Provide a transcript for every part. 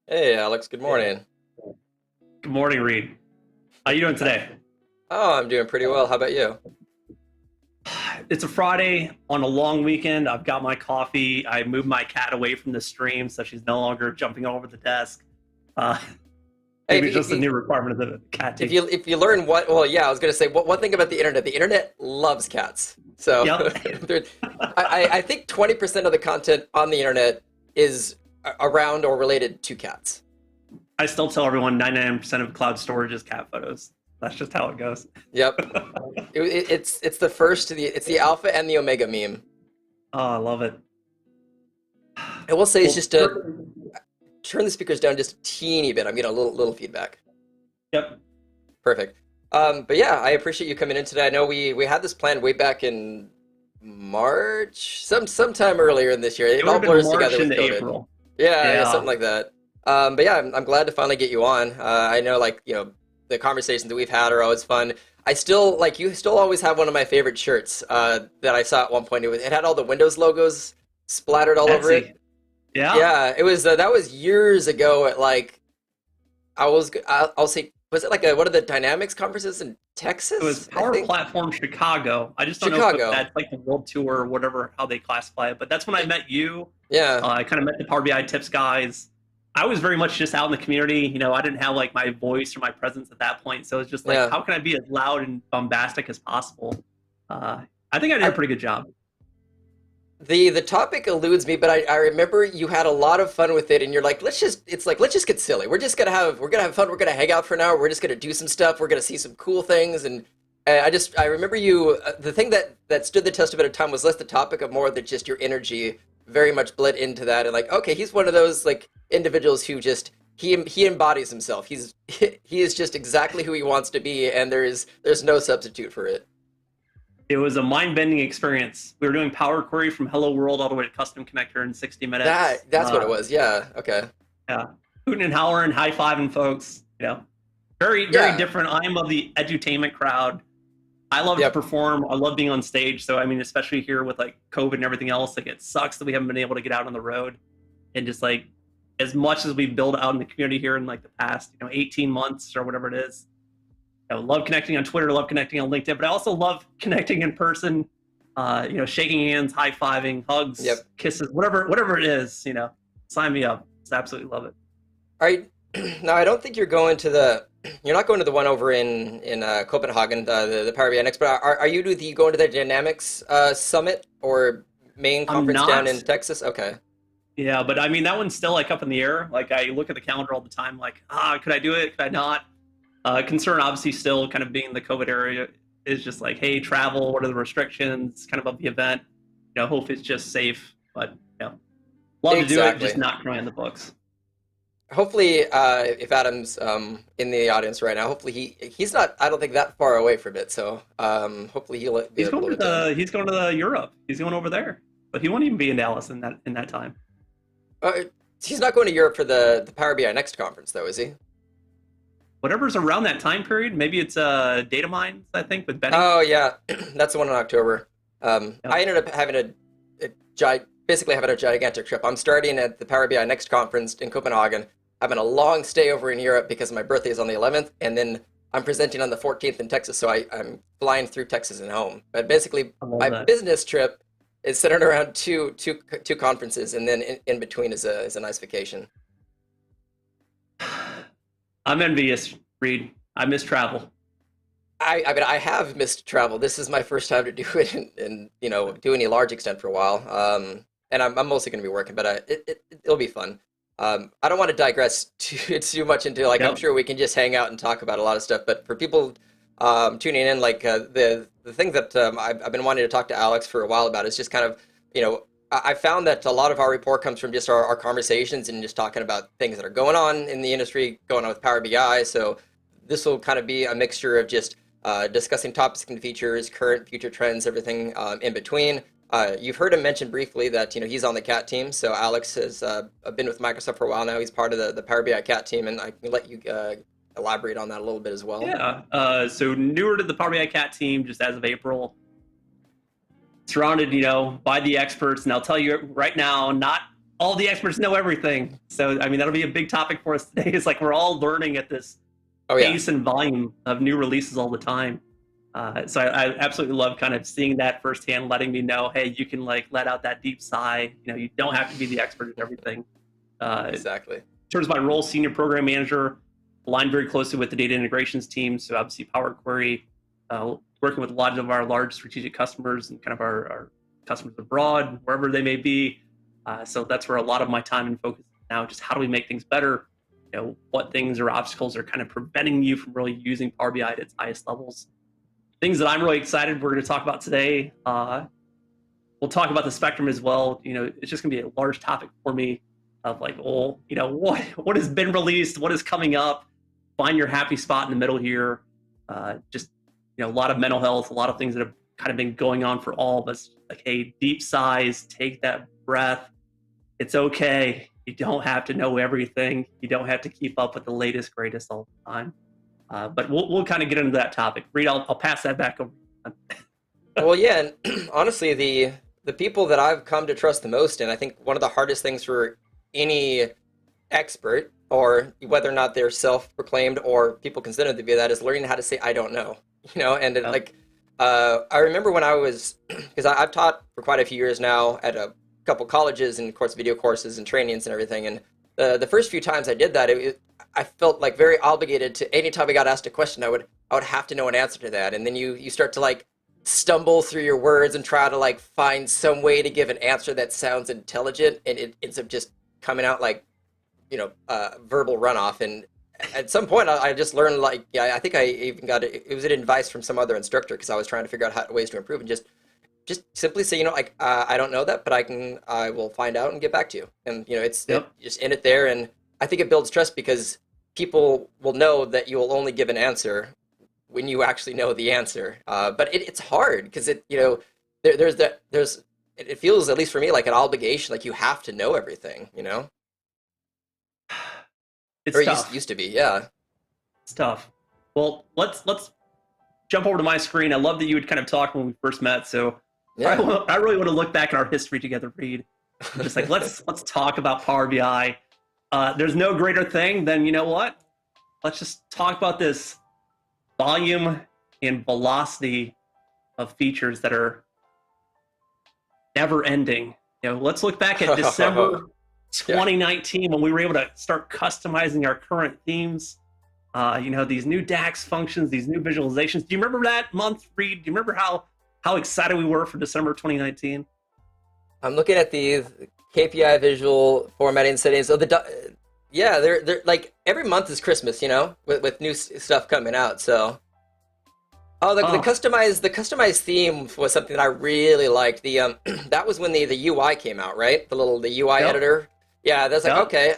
Hey, Alex, good morning. Good morning, Reed. How you doing today? Oh, I'm doing pretty well. How about you? It's a Friday on a long weekend. I've got my coffee. I moved my cat away from the stream so she's no longer jumping all over the desk. Uh, Hey, maybe it's just a new requirement of the cat if team. you learn well, yeah, I was gonna say one thing about the internet loves cats. So Yep. there- I think 20% of the content on the internet is around or related to cats. I still tell everyone 99% of cloud storage is cat photos. That's just how it goes. Yep, it's the first to it's the alpha and the omega meme. Oh, I love it. I will say it's Well, just turn the speakers down just a teeny bit. I'm getting a little feedback. yep. Perfect. But yeah, I appreciate you coming in today. I know we had this plan way back in March, sometime earlier in this year. It It would all have been blurs March together with into COVID. April. Yeah, Yeah. something like that. But yeah, I'm glad to finally get you on. I know, like, the conversations that we've had are always fun. I still like you. Still always have one of my favorite shirts that I saw at one point. It had all the Windows logos splattered all over it. Etsy. Yeah. Yeah, it was that was years ago at like I'll say, was it like one of the Dynamics conferences in It was Texas, I Power think? Platform Chicago. I just don't know if Chicago. that's like the world tour or whatever, how they classify it. But that's when I met you. Yeah, I kind of met the Power BI tips guys. I was very much just out in the community. I didn't have like my voice or my presence at that point. So it's just like, yeah. how can I be as loud and bombastic as possible? I think I did a I, pretty good job. the topic eludes me, but I remember you had a lot of fun with it, and you're like, let's just get silly. We're gonna have fun. We're gonna hang out for an hour. We're just gonna do some stuff. We're gonna see some cool things, and I remember you. The thing that stood the test of it at time was less the topic of more that just your energy very much bled into that, and like, okay, he's one of those like individuals who just he embodies himself. He is just exactly who he wants to be, and there's no substitute for it. It was a mind bending experience. We were doing Power Query from Hello World all the way to Custom Connector in 60 minutes. That's what it was. Yeah. Okay. Yeah. Hooting and hollering, high fiving folks. Very, very Yeah. different. I'm of the edutainment crowd. I love to Yep. perform. I love being on stage. So I mean, especially here with like COVID and everything else, like it sucks that we haven't been able to get out on the road and just like as much as we build out in the community here in like the past, 18 months or whatever it is. I love connecting on Twitter, love connecting on LinkedIn, but I also love connecting in person. Shaking hands, high fiving, hugs, Yep. kisses, whatever it is. Sign me up. Just absolutely love it. All right. Now, I don't think you're going to the. You're not going to the one over in Copenhagen, the Power BI Next. But are you going to the Dynamics Summit or main I'm conference down in not. Texas? Okay. Yeah, but I mean that one's still like up in the air. Like I look at the calendar all the time, like, could I do it? Could I not? Concern obviously still kind of being the COVID area is just like, hey, travel, what are the restrictions, kind of the event. Hope it's just safe. But love to do it, just Exactly. not cry in the books. Hopefully, if Adam's in the audience right now, hopefully he's not. I don't think that far away from it. So hopefully he'll be He's able going to to attend. the Europe. He's going over there. But he won't even be in Dallas in that time. Uh, he's not going to Europe for the Power BI Next conference, though, is he? Whatever's around that time period, maybe it's data mines, I think, with Benny. Oh yeah, that's the one in October. I Yep. ended up having basically having a gigantic trip. I'm starting at the Power BI Next conference in Copenhagen. Having a long stay over in Europe because my birthday is on the 11th, and then I'm presenting on the 14th in Texas. So I'm flying through Texas and home. But basically, I love my that. business trip is centered around two conferences, and then in between is a nice vacation. I'm envious, Reed. I miss travel. I mean, I have missed travel. This is my first time to do it in to any large extent for a while. And I'm mostly going to be working, but it'll be fun. I don't want to digress too much into like I'm Yep. sure we can just hang out and talk about a lot of stuff. But for people tuning in, like the thing that I've been wanting to talk to Alex for a while about is just kind of I found that a lot of our report comes from just our conversations and just talking about things that are going on in the industry, going on with Power BI. So this will kind of be a mixture of just discussing topics and features, current, future trends, everything in between. You've heard him mention briefly that he's on the cat team. So Alex has been with Microsoft for a while now. He's part of the Power BI cat team, and I can let you elaborate on that a little bit as well. Yeah. So newer to the Power BI Cat team, just as of April, surrounded, by the experts. And I'll tell you right now, not all the experts know everything. So, I mean, that'll be a big topic for us today. It's like we're all learning at this Oh yeah. pace and volume of new releases all the time. So I absolutely love kind of seeing that firsthand, letting me know, hey, you can like let out that deep sigh. You know, you don't have to be the expert at everything. Exactly. In terms of my role, senior program manager, aligned very closely with the data integrations team. So obviously Power Query, working with a lot of our large strategic customers and kind of our customers abroad, wherever they may be. So that's where a lot of my time and focus is now. Just how do we make things better? You know, what things or obstacles are kind of preventing you from really using Power BI at its highest levels? Things that I'm really excited we're going to talk about today. We'll talk about the spectrum as well. You know, it's just going to be a large topic for me of like, oh, you know, what has been released, what is coming up. Find your happy spot in the middle here. Just, you know, a lot of mental health, a lot of things that have kind of been going on for all of us. Like, hey, deep sighs, take that breath. It's okay. You don't have to know everything. You don't have to keep up with the latest, greatest all the time. But we'll kind of get into that topic. Reed, I'll pass that back over. Well, yeah, and honestly, the people that I've come to trust the most, and I think one of the hardest things for any expert, or whether or not they're self-proclaimed or people consider them to be that, is learning how to say I don't know. You know, and like I remember when I was, because I've taught for quite a few years now at a couple colleges and of course video courses and trainings and everything, and the first few times I did that, I felt like very obligated to, anytime I got asked a question, I would have to know an answer to that, and then you start to like stumble through your words and try to like find some way to give an answer that sounds intelligent, and it ends up just coming out like, you know, verbal runoff. And at some point I just learned, like, yeah, I think I even got it was an advice from some other instructor, because I was trying to figure out ways to improve, and just simply say, you know, like, I don't know that, but I will find out and get back to you. And you know, just end it there. And I think it builds trust, because people will know that you will only give an answer when you actually know the answer. But it's hard, because you know, it feels, at least for me, like an obligation, like you have to know everything, you know? It's or tough. used to be, yeah. It's tough. Well, let's jump over to my screen. I love that you had kind of talked when we first met. So Yeah. I really want to look back at our history together, Reed. Just like let's talk about Power BI. There's no greater thing than, you know what? Let's just talk about this volume and velocity of features that are never ending. You know, let's look back at December 2019 when we were able to start customizing our current themes. You know, these new DAX functions, these new visualizations. Do you remember that month, Reed? Do you remember how excited we were for December 2019? I'm looking at the KPI visual formatting settings. So yeah, they're like, every month is Christmas, you know, with new stuff coming out. So, the customized theme was something that I really liked. The that was when the UI came out, right? The UI editor. Yeah, that's like, okay.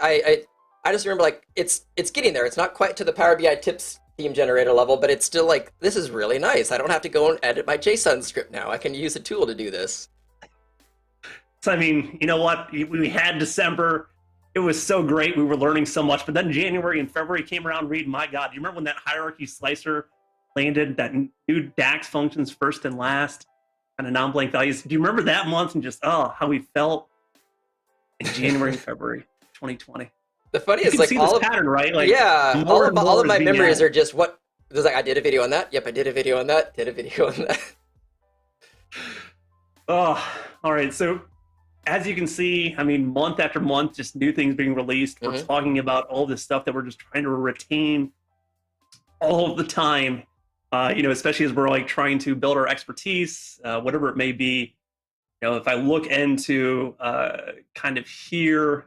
I just remember, like, it's getting there. It's not quite to the Power BI tips theme generator level, but it's still like, this is really nice. I don't have to go and edit my JSON script now. I can use a tool to do this. So, I mean, you know what? We had December. It was so great. We were learning so much. But then January and February came around. Reed, my God, do you remember when that hierarchy slicer landed, that new DAX functions first and last, kind of non-blank values? Do you remember that month and just, how we felt in January and February 2020? The funny is, like, see this pattern, right? Like, yeah, all of my memories are just what it was like. I did a video on that. Yep, I did a video on that. Did a video on that. Oh, all right. So, as you can see, I mean, month after month, just new things being released. We're talking about all this stuff that we're just trying to retain all of the time. You know, especially as we're like trying to build our expertise, whatever it may be. You know, if I look into kind of here.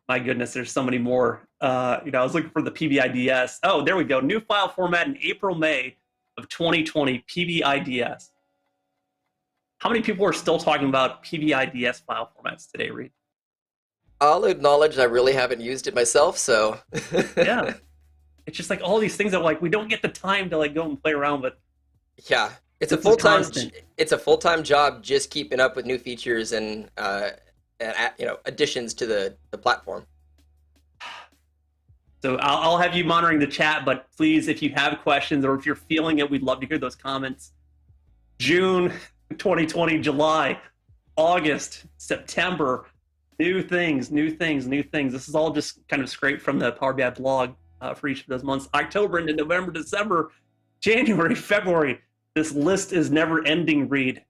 My goodness, there's so many more. You know, I was looking for the PBIDS. Oh, there we go. New file format in April, May of 2020, PBIDS. How many people are still talking about PBIDS file formats today, Reed? I'll acknowledge I really haven't used it myself, so. Yeah. It's just like all these things that like we don't get the time to like go and play around with. Yeah. It's a full-time job just keeping up with new features and you know, additions to the platform. So I'll have you monitoring the chat, but please, if you have questions or if you're feeling it, we'd love to hear those comments. June 2020, July, August, September, New things, new things, new things. This is all just kind of scraped from the Power BI blog for each of those months. October into November, December, January, February. This list is never ending, Reed.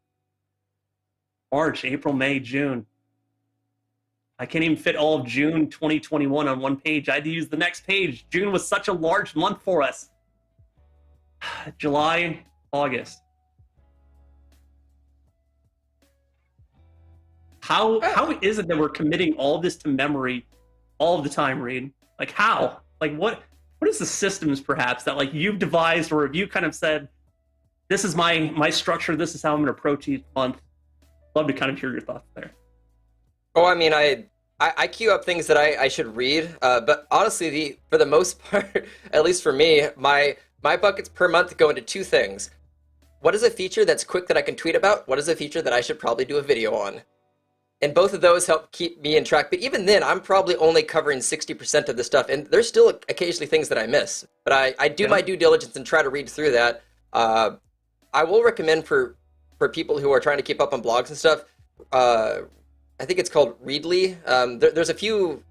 March, April, May, June. I can't even fit all of June 2021 on one page. I had to use the next page. June was such a large month for us. July, August. How is it that we're committing all of this to memory all of the time, Reed? Like how? Like what is the systems perhaps that like you've devised, or have you kind of said, this is my structure, this is how I'm gonna approach each month? Love to kind of hear your thoughts there. Oh, I mean, I queue up things that I should read, but honestly, for the most part, at least for me, my buckets per month go into two things. What is a feature that's quick that I can tweet about? What is a feature that I should probably do a video on? And both of those help keep me in track. But even then, I'm probably only covering 60% of the stuff, and there's still occasionally things that I miss. But I do my due diligence and try to read through that. I will recommend for people who are trying to keep up on blogs and stuff. I think it's called Readly. There's a few,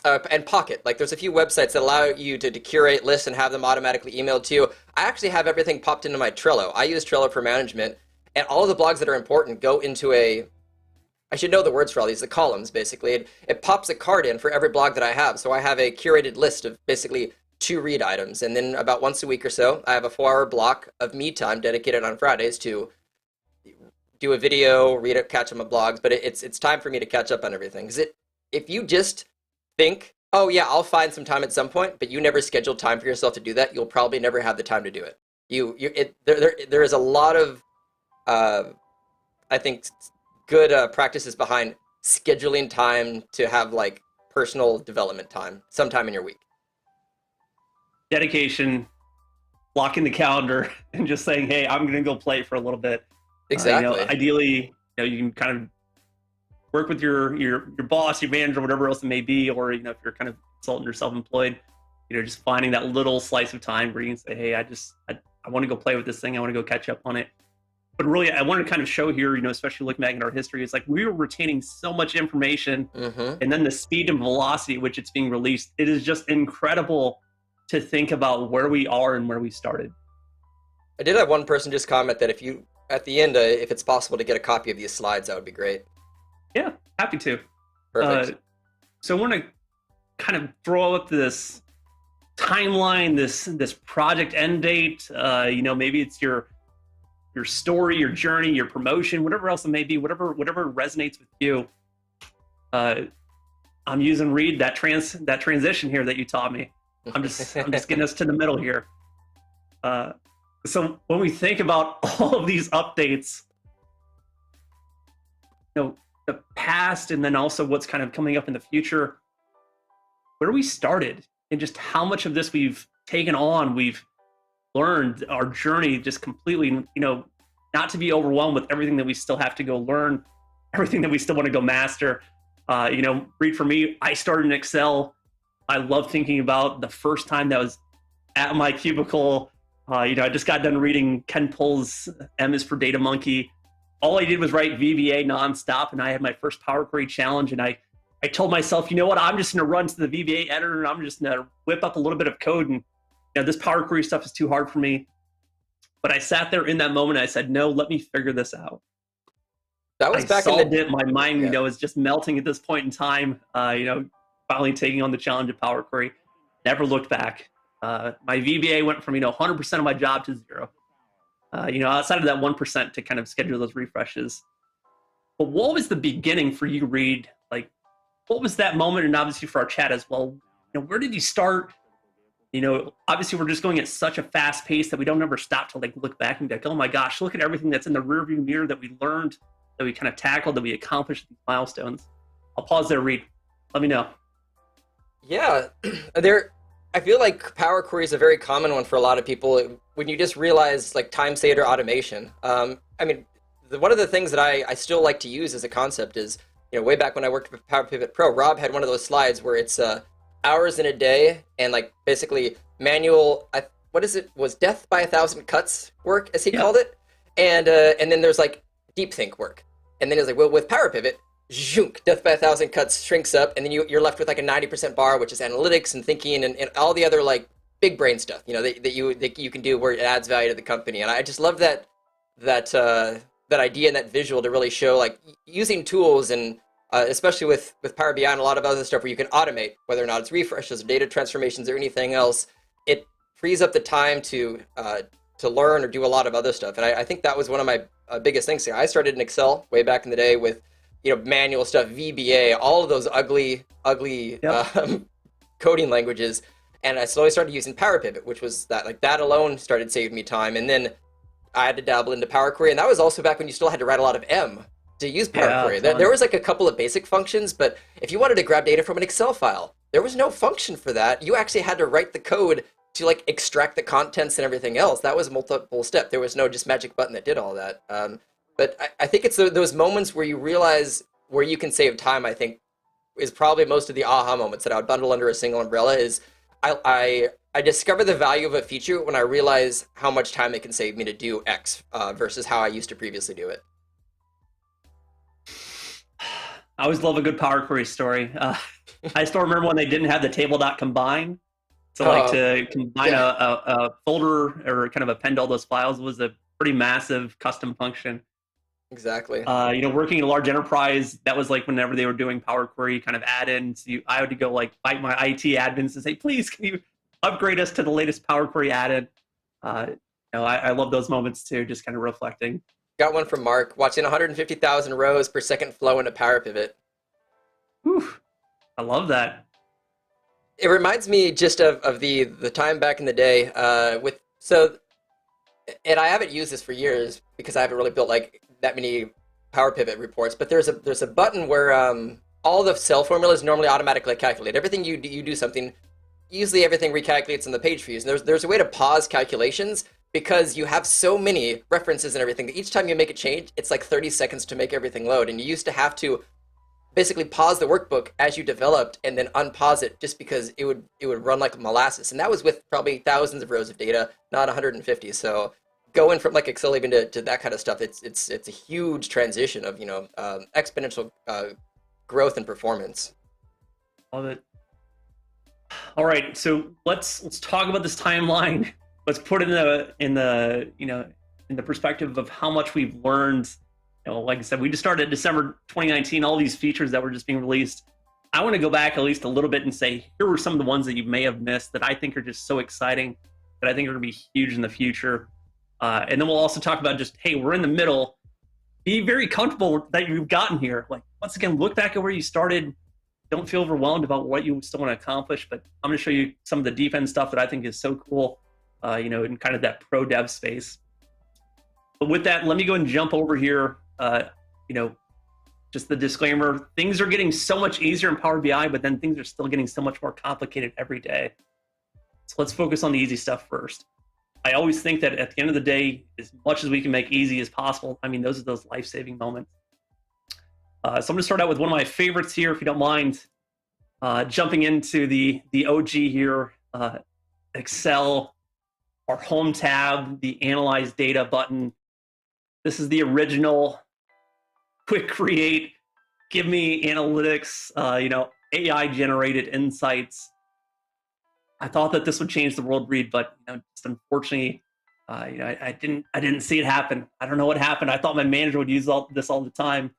and Pocket. Like there's a few websites that allow you to curate lists and have them automatically emailed to you. I actually have everything popped into my Trello. I use Trello for management, and all of the blogs that are important go into I should know the words for all these, the columns basically. It pops a card in for every blog that I have. So I have a curated list of basically 2 read items. And then about once a week or so, I have a 4-hour block of me time dedicated on Fridays to do a video, read it, catch up on blogs. But it's time for me to catch up on everything. Because if you just think, oh yeah, I'll find some time at some point, but you never schedule time for yourself to do that, you'll probably never have the time to do it. There is a lot of, I think, good practices behind scheduling time to have like personal development time sometime in your week. Dedication, blocking the calendar, and just saying, hey, I'm going to go play for a little bit. Exactly. Ideally, you can kind of work with your boss, your manager, whatever else it may be, or if you're kind of consultant or self-employed, just finding that little slice of time where you can say, hey, I want to go play with this thing. I want to go catch up on it. But really, I want to kind of show here, especially looking back at our history, it's like we were retaining so much information, and then the speed and velocity at which it's being released, it is just incredible to think about where we are and where we started. I did have one person just comment that at the end, if it's possible to get a copy of these slides, that would be great. Yeah, happy to. Perfect. So I want to kind of throw up this timeline, this project end date. Maybe it's your story, your journey, your promotion, whatever else it may be, whatever resonates with you. I'm using Reed, that transition here that you taught me. I'm just getting us to the middle here. So when we think about all of these updates, the past and then also what's kind of coming up in the future, where we started and just how much of this we've taken on, we've learned, our journey just completely, not to be overwhelmed with everything that we still have to go learn, everything that we still want to go master. Reed, for me, I started in Excel. I love thinking about the first time that was at my cubicle. I just got done reading Ken Pull's M is for Data Monkey. All I did was write VBA nonstop, and I had my first Power Query challenge, and I told myself, you know what, I'm just going to run to the VBA editor, and I'm just going to whip up a little bit of code, and this Power Query stuff is too hard for me. But I sat there in that moment, and I said, no, let me figure this out. That was back in the my mind, is just melting at this point in time. Finally taking on the challenge of Power Query. Never looked back. My VBA went from 100% of my job to 0. Outside of that 1% to kind of schedule those refreshes. But what was the beginning for you, Reed? Like, what was that moment? And obviously for our chat as well, where did you start? Obviously we're just going at such a fast pace that we don't ever stop to look back and be like, oh my gosh, look at everything that's in the rearview mirror that we learned, that we kind of tackled, that we accomplished these milestones. I'll pause there, Reed. Let me know. Yeah, I feel like Power Query is a very common one for a lot of people. When you just realize time saver automation. One of the things that I still like to use as a concept is, way back when I worked with Power Pivot Pro, Rob had one of those slides where it's hours in a day and basically manual. Was death by 1,000 cuts work, as he called it, and then there's deep think work, and then it's well, with Power Pivot, zhunk, death by a thousand cuts shrinks up, and then you're left with like a 90% bar, which is analytics and thinking and all the other like big brain stuff, that you can do where it adds value to the company. And I just love that idea and that visual to really show like using tools and especially with Power BI and a lot of other stuff where you can automate, whether or not it's refreshes or data transformations or anything else. It frees up the time to learn or do a lot of other stuff. And I think that was one of my biggest things. I started in Excel way back in the day with manual stuff, VBA, all of those ugly Yep. coding languages. And I slowly started using Power Pivot, which was that like that alone started saving me time. And then I had to dabble into Power Query, and that was also back when you still had to write a lot of M to use Power Yeah, Query. There totally. was like a couple of basic functions, but if you wanted to grab data from an Excel file, there was no function for that. You actually had to write the code to like extract the contents and everything else. That was a multiple step. There was no just magic button that did all that. But I think it's those moments where you realize where you can save time. I think is probably most of the aha moments that I would bundle under a single umbrella. Is I discover the value of a feature when I realize how much time it can save me to do X versus how I used to previously do it. I always love a good Power Query story. I still remember when they didn't have the table.combine. So like to combine Yeah, a folder or kind of append all those files was a pretty massive custom function. exactly. Working in a large enterprise, that was like whenever they were doing Power Query kind of add-ins, I had to go like fight my IT admins and say, please, can you upgrade us to the latest Power Query add-in? I love those moments too, just kind of reflecting. Got one from Mark, watching 150,000 rows per second flow in a Power Pivot. Whew, I love that. It reminds me just of the time back in the day with so and I haven't used this for years because I haven't really built like that many Power Pivot reports. But there's a button where all the cell formulas normally automatically calculate everything you do something. Usually everything recalculates on the page for you. And there's a way to pause calculations because you have so many references and everything that each time you make a change, it's like 30 seconds to make everything load. And you used to have to basically pause the workbook as you developed and then unpause it just because it would run like molasses. And that was with probably thousands of rows of data, not 150. So going from like Excel even to that kind of stuff, it's a huge transition of exponential growth and performance. Love it. All right, so let's talk about this timeline. Let's put it in the perspective of how much we've learned. Like I said, we just started in December 2019. All these features that were just being released. I want to go back at least a little bit and say here were some of the ones that you may have missed that I think are just so exciting that I think are going to be huge in the future. And then we'll also talk about just hey, we're in the middle. Be very comfortable that you've gotten here. Like once again, look back at where you started. Don't feel overwhelmed about what you still want to accomplish, but I'm going to show you some of the defense stuff that I think is so cool, in kind of that pro dev space. But with that, let me go and jump over here. Just the disclaimer, things are getting so much easier in Power BI, but then things are still getting so much more complicated every day. So let's focus on the easy stuff first. I always think that at the end of the day, as much as we can make easy as possible, I mean, those are those life-saving moments. So I'm going to start out with one of my favorites here, if you don't mind, jumping into the OG here, Excel, our home tab, the Analyze Data button. This is the original quick create, give me analytics, AI-generated insights. I thought that this would change the world, Reed, but just unfortunately, I didn't see it happen. I don't know what happened. I thought my manager would use this all the time.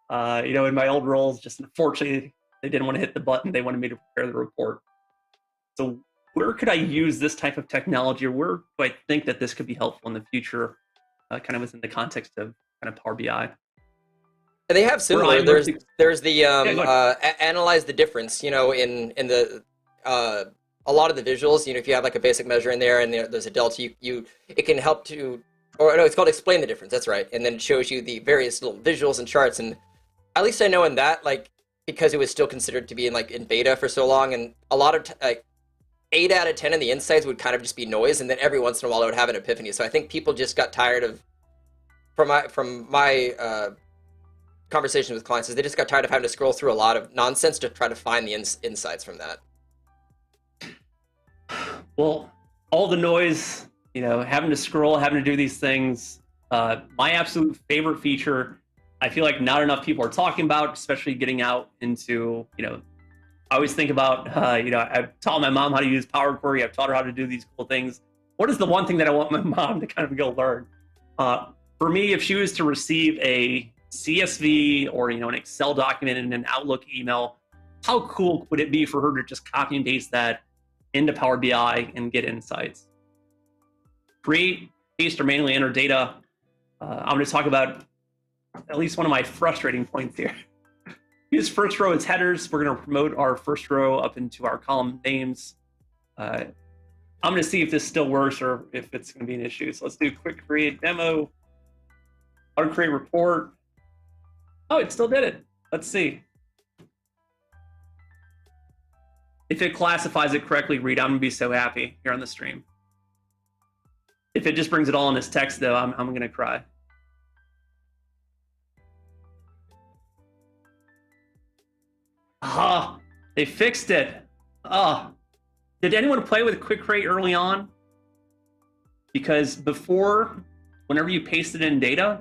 In my old roles, just unfortunately, they didn't want to hit the button. They wanted me to prepare the report. So where could I use this type of technology, or where do I think that this could be helpful in the future, kind of within the context of kind of Power BI? And they have similar. There's the Yeah, analyze the difference. In the a lot of the visuals. If you have like a basic measure in there and there's a delta, it can help to, or no, it's called explain the difference. That's right. And then it shows you the various little visuals and charts. And at least I know in that, like, because it was still considered to be in beta for so long, and a lot of like 8 out of 10 of the insights would kind of just be noise, and then every once in a while I would have an epiphany. So I think people just got tired of, from my conversation with clients, is they just got tired of having to scroll through a lot of nonsense to try to find the insights from that. well, all the noise, having to scroll, having to do these things. My absolute favorite feature I feel like not enough people are talking about, especially getting out into, I always think about, I've taught my mom how to use Power Query. I've taught her how to do these cool things. What is the one thing that I want my mom to kind of go learn? For me, if she was to receive a CSV or, an Excel document in an Outlook email, how cool would it be for her to just copy and paste that into Power BI and get insights? Create, paste, or manually enter data. I'm going to talk about at least one of my frustrating points here. Use first row as headers. We're going to promote our first row up into our column names. I'm going to see if this still works or if it's going to be an issue. So let's do quick create demo. How to create report. Oh, it still did it. Let's see. If it classifies it correctly, Reed, I'm going to be so happy here on the stream. If it just brings it all in as text, though, I'm going to cry. Ah, they fixed it. Ah, did anyone play with quick create early on? Because before, whenever you pasted in data,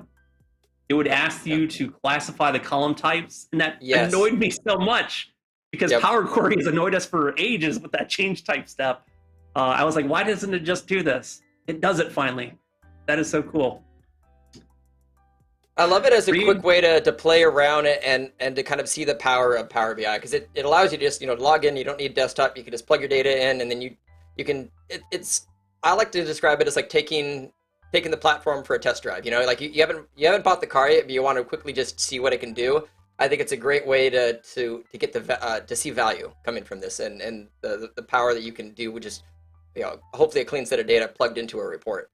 it would ask you to classify the column types, and that annoyed me so much because Power Query has annoyed us for ages with that change type step. I was like, why doesn't it just do this? It does it finally. That is so cool. I love it as a quick way to play around it and to kind of see the power of Power BI, because it allows you to just log in. You don't need desktop. You can just plug your data in, and then you can. I like to describe it as like taking the platform for a test drive. Like you haven't bought the car yet, but you want to quickly just see what it can do. I think it's a great way to get to see value coming from this, and the power that you can do with just hopefully a clean set of data plugged into a report.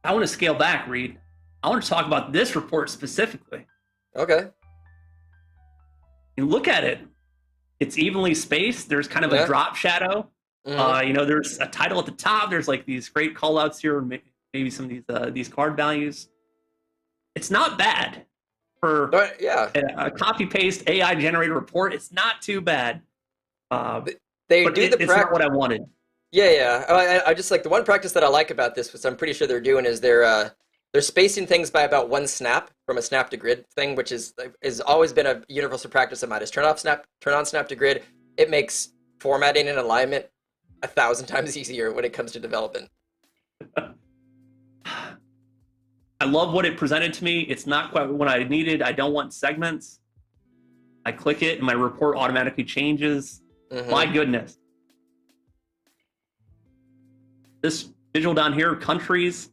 I want to scale back, Reed. I want to talk about this report specifically. Okay. You look at it. It's evenly spaced. There's kind of a drop shadow. Mm-hmm. There's a title at the top. There's like these great call outs here, maybe some of these card values. It's not bad for a copy paste AI generated report. It's not too bad. It's not what I wanted. Yeah. I just like the one practice that I like about this, which I'm pretty sure they're doing, is they're spacing things by about one snap from a snap to grid thing, which has always been a universal practice of mine. Is turn on snap to grid. It makes formatting and alignment 1,000 times easier when it comes to development. I love what it presented to me. It's not quite what I needed. I don't want segments. I click it and my report automatically changes. Mm-hmm. My goodness. This visual down here, countries,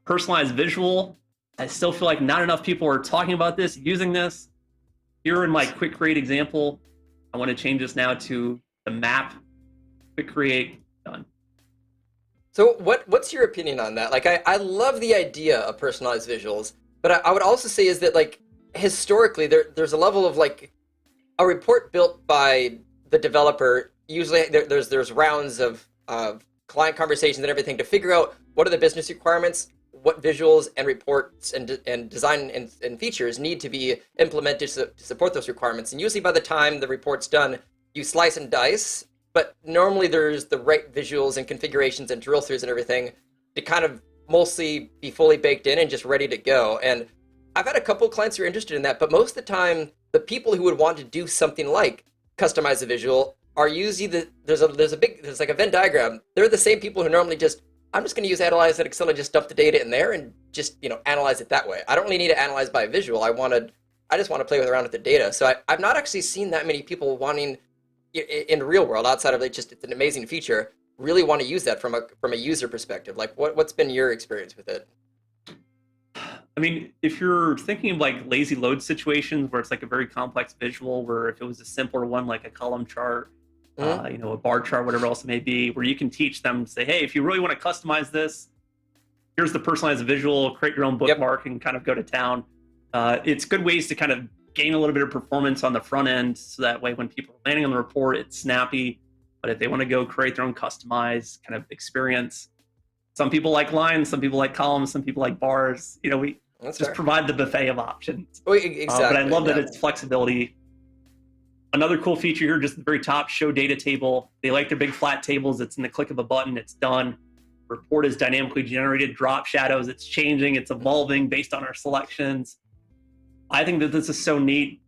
personalized visual. I still feel like not enough people are talking about this, using this. Here in my quick create example, I want to change this now to the map. Quick create, done. So what's your opinion on that? Like, I love the idea of personalized visuals, but I would also say is that, like, historically there's a level of like a report built by the developer. Usually there's rounds of client conversations and everything to figure out what are the business requirements, what visuals and reports and design and features need to be implemented to support those requirements. And usually by the time the report's done, you slice and dice, but normally there's the right visuals and configurations and drill throughs and everything to kind of mostly be fully baked in and just ready to go. And I've had a couple of clients who are interested in that, but most of the time, the people who would want to do something like customize the visual are usually there's like a Venn diagram. They're the same people who normally I'm just going to use Analyze in Excel and just dump the data in there and just analyze it that way. I don't really need to analyze by visual. I just want to play around with the data. So I've not actually seen that many people wanting in the real world, outside of it's an amazing feature, really want to use that from a user perspective. Like what's been your experience with it? I mean, if you're thinking of like lazy load situations where it's like a very complex visual, where if it was a simpler one like a column chart, mm-hmm. A bar chart, whatever else it may be, where you can teach them to say, hey, if you really want to customize this, here's the personalized visual, create your own bookmark, and kind of go to town. It's good ways to kind of gain a little bit of performance on the front end, so that way when people are landing on the report, it's snappy. But if they want to go create their own customized kind of experience, some people like lines, some people like columns, some people like bars. We just provide the buffet of options. Well, exactly. But I love that it's flexibility. Another cool feature here, just at the very top, show data table. They like their big flat tables. It's in the click of a button. It's done. report is dynamically generated, drop shadows, it's changing, it's evolving based on our selections. I think that this is so neat.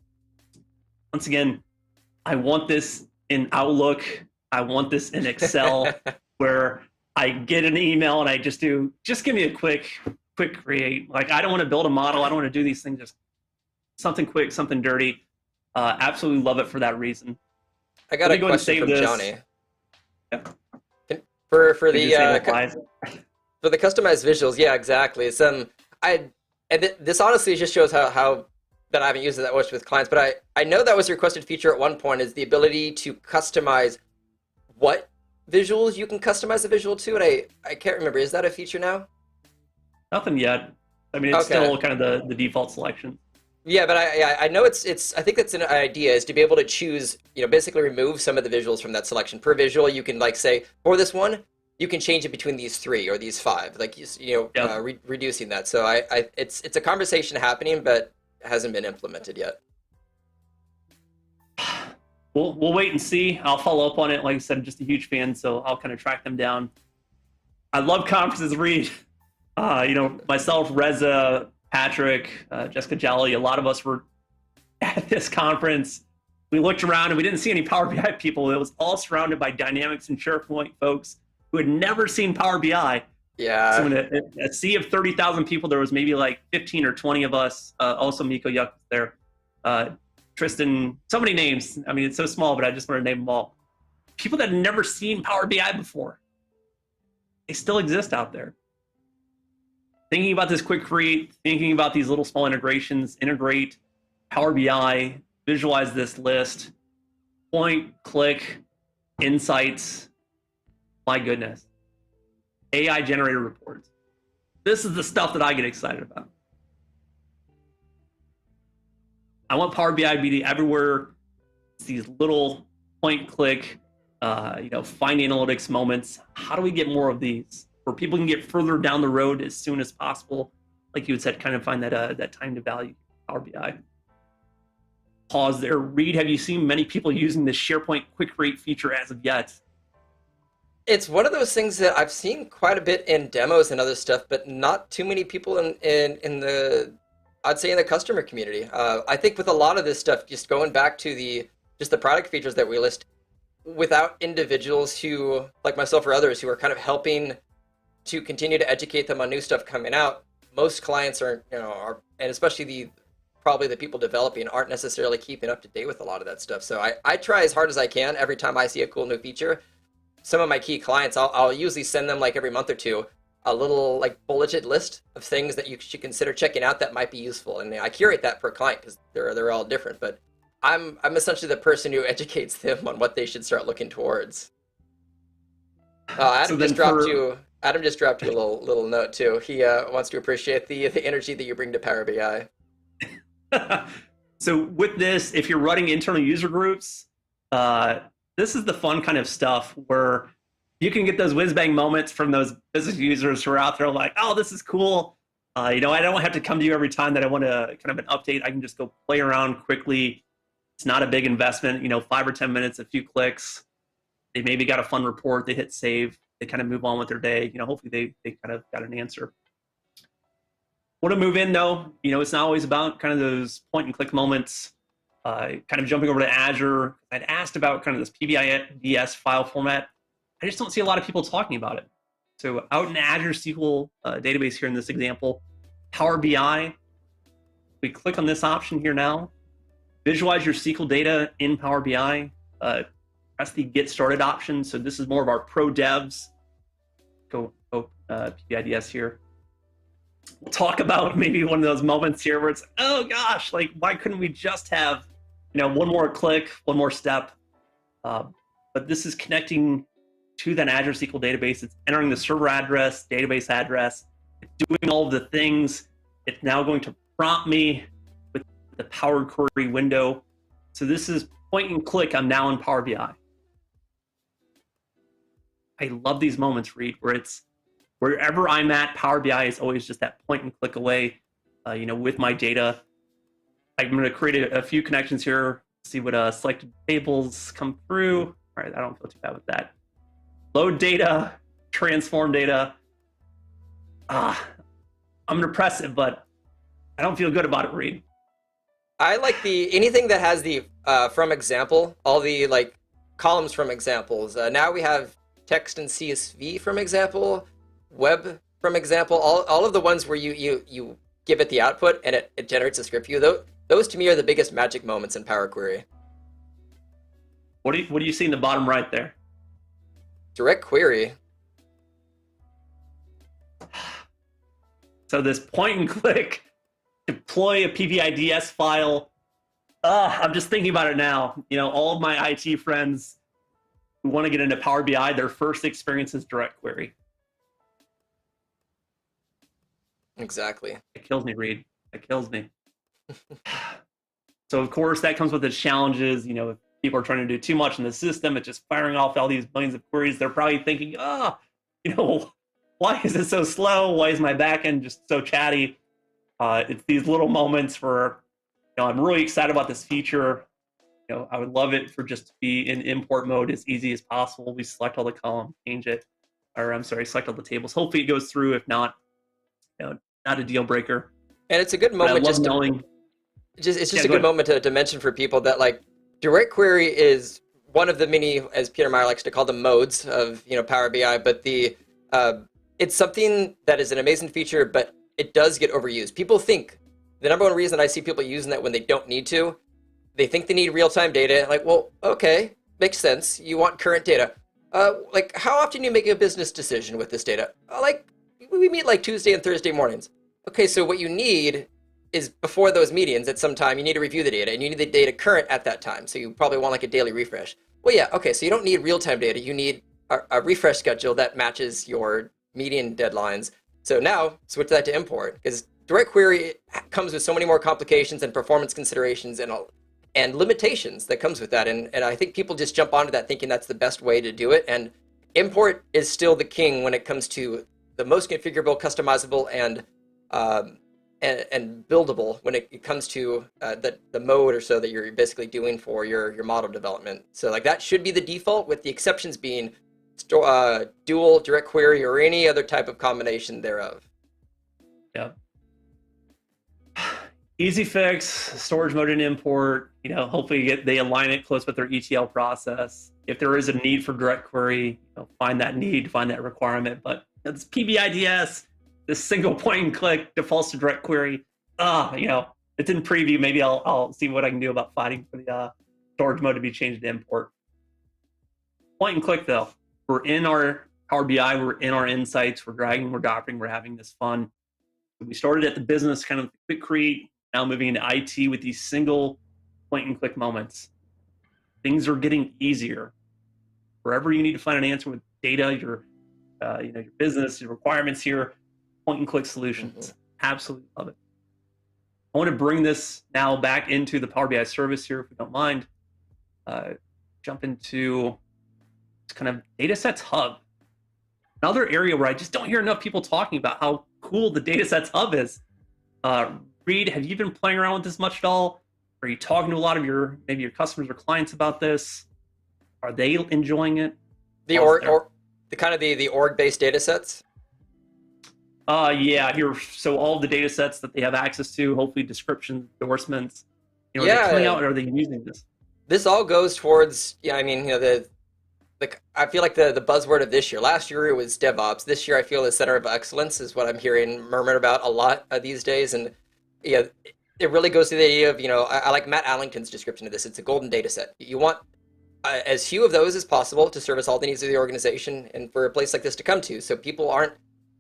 Once again, I want this in Outlook. I want this in Excel where I get an email and I just give me a quick create. Like, I don't want to build a model. I don't want to do these things. Just something quick, something dirty. Absolutely love it for that reason. I got a question from Johnny. Yeah. For the customized visuals, yeah, exactly. This honestly just shows how that I haven't used it that much with clients, but I know that was a requested feature at one point, is the ability to customize what visuals you can customize the visual to, and I can't remember. Is that a feature now? Nothing yet. I mean, it's still kind of the default selection. Yeah, but I know it's I think that's an idea, is to be able to choose, basically remove some of the visuals from that selection. Per visual, you can like say, for this one, you can change it between these 3 or these 5, like reducing that. So it's a conversation happening, but hasn't been implemented yet. We'll wait and see. I'll follow up on it. Like I said, I'm just a huge fan, so I'll kind of track them down. I love conferences, Reed. Myself, Reza, Patrick, Jessica Jolly, a lot of us were at this conference. We looked around and we didn't see any Power BI people. It was all surrounded by Dynamics and SharePoint folks who had never seen Power BI. Yeah. So in a sea of 30,000 people, there was maybe like 15 or 20 of us. Also, Miko Yuck was there. Tristan, so many names. I mean, it's so small, but I just want to name them all. People that had never seen Power BI before. They still exist out there. Thinking about this quick create, thinking about these little small integrations, integrate Power BI, visualize this list, point, click, insights. My goodness. AI generated reports. This is the stuff that I get excited about. I want Power BI to be everywhere. It's these little point, click, find analytics moments. How do we get more of these where people can get further down the road as soon as possible? Like you had said, kind of find that time to value Power BI. Pause there. Reed, have you seen many people using the SharePoint quick create feature as of yet? It's one of those things that I've seen quite a bit in demos and other stuff, but not too many people in the, I'd say, in the customer community. I think with a lot of this stuff, just going back to the product features that we list, without individuals who, like myself or others, who are kind of helping to continue to educate them on new stuff coming out, most clients are, and especially probably the people developing, aren't necessarily keeping up to date with a lot of that stuff. So I try as hard as I can every time I see a cool new feature. Some of my key clients, I'll usually send them like every month or two a little like bulleted list of things that you should consider checking out that might be useful, and I curate that per client because they're all different. But I'm essentially the person who educates them on what they should start looking towards. Adam just dropped you a little note too. He wants to appreciate the energy that you bring to Power BI. So with this, if you're running internal user groups, this is the fun kind of stuff where you can get those whiz-bang moments from those business users who are out there like, oh, this is cool. I don't have to come to you every time that I want to kind of an update. I can just go play around quickly. It's not a big investment, 5 or 10 minutes, a few clicks. They maybe got a fun report. They hit save. They kind of move on with their day. Hopefully they kind of got an answer. Want to move in though, it's not always about kind of those point and click moments. Kind of jumping over to Azure. I'd asked about kind of this PBIDS file format. I just don't see a lot of people talking about it. So out in Azure SQL database here in this example, Power BI, we click on this option here now, visualize your SQL data in Power BI, press the Get Started option. So this is more of our pro devs. Go PBIDS here. We'll talk about maybe one of those moments here where it's, oh gosh, like why couldn't we just have, one more click, one more step? But this is connecting to that Azure SQL database. It's entering the server address, database address, it's doing all of the things. It's now going to prompt me with the Power Query window. So this is point and click. I'm now in Power BI. I love these moments, Reed, where it's wherever I'm at, Power BI is always just that point and click away, with my data. I'm going to create a few connections here, see what selected tables come through. All right, I don't feel too bad with that. Load data, transform data. I'm gonna press it, but I don't feel good about it, Reed. I like the anything that has the from example, all the like columns from examples. Now we have text and CSV from example, web from example, all of the ones where you give it the output and it generates a script view. Those to me are the biggest magic moments in Power Query. What do you see in the bottom right there? Direct query. So this point and click, deploy a PPIDS file. I'm just thinking about it now. You know, all of my IT friends who want to get into Power BI, their first experience is direct query. Exactly. It kills me, Reed. It kills me. So of course that comes with its challenges. You know, if people are trying to do too much in the system, it's just firing off all these millions of queries. They're probably thinking, you know, why is it so slow? Why is my backend just so chatty? It's these little moments where, you know, I'm really excited about this feature. You know, I would love it for just to be in import mode as easy as possible. We select all the columns, change it, or I'm sorry, select all the tables. Hopefully it goes through. If not, you know, not a deal breaker. And it's a good moment just knowing. It's just a good moment to mention for people that like direct query is one of the many, as Peter Meyer likes to call them, modes of Power BI. But it's something that is an amazing feature, but it does get overused. People think the number one reason I see people using that when they don't need to, they think they need real-time data. Like, well, okay, makes sense. You want current data. Like, how often do you make a business decision with this data? Like, we meet like Tuesday and Thursday mornings. Okay, so what you need is before those meetings at some time, you need to review the data and you need the data current at that time. So you probably want like a daily refresh. Well, yeah, okay, so you don't need real-time data. You need a refresh schedule that matches your meeting deadlines. So now switch that to import, because direct query comes with so many more complications and performance considerations and limitations that comes with that. And I think people just jump onto that thinking that's the best way to do it. And import is still the king when it comes to the most configurable, customizable, and buildable when it comes to the mode or so that you're basically doing for your model development. So like that should be the default, with the exceptions being dual, direct query, or any other type of combination thereof. Yeah. Easy fix, storage mode and import. You know, hopefully they align it close with their ETL process. If there is a need for direct query, find that need, find that requirement. But it's PBIDS, this single point and click defaults to direct query. It's in preview. Maybe I'll see what I can do about fighting for the storage mode to be changed to import. Point and click though. We're in our Power BI, we're in our insights, we're dragging, we're dropping, we're having this fun. We started at the business, kind of quick create, now moving into IT with these single point and click moments. Things are getting easier. Wherever you need to find an answer with data, your business, your requirements here, point and click solutions. Mm-hmm. Absolutely love it. I want to bring this now back into the Power BI service here, if you don't mind. Jump into kind of datasets hub. Another area where I just don't hear enough people talking about how cool the datasets hub is. Reed, have you been playing around with this much at all? Are you talking to a lot of your customers or clients about this? Are they enjoying it? The org-based datasets? Yeah, here. So all of the datasets that they have access to, hopefully descriptions, endorsements. Are they coming out, or are they using this? This all goes towards, I feel like the buzzword of this year. Last year it was DevOps. This year I feel the center of excellence is what I'm hearing murmured about a lot these days. And it really goes to the idea of, I like Matt Allington's description of this. It's a golden data set. You want as few of those as possible to service all the needs of the organization and for a place like this to come to. So people aren't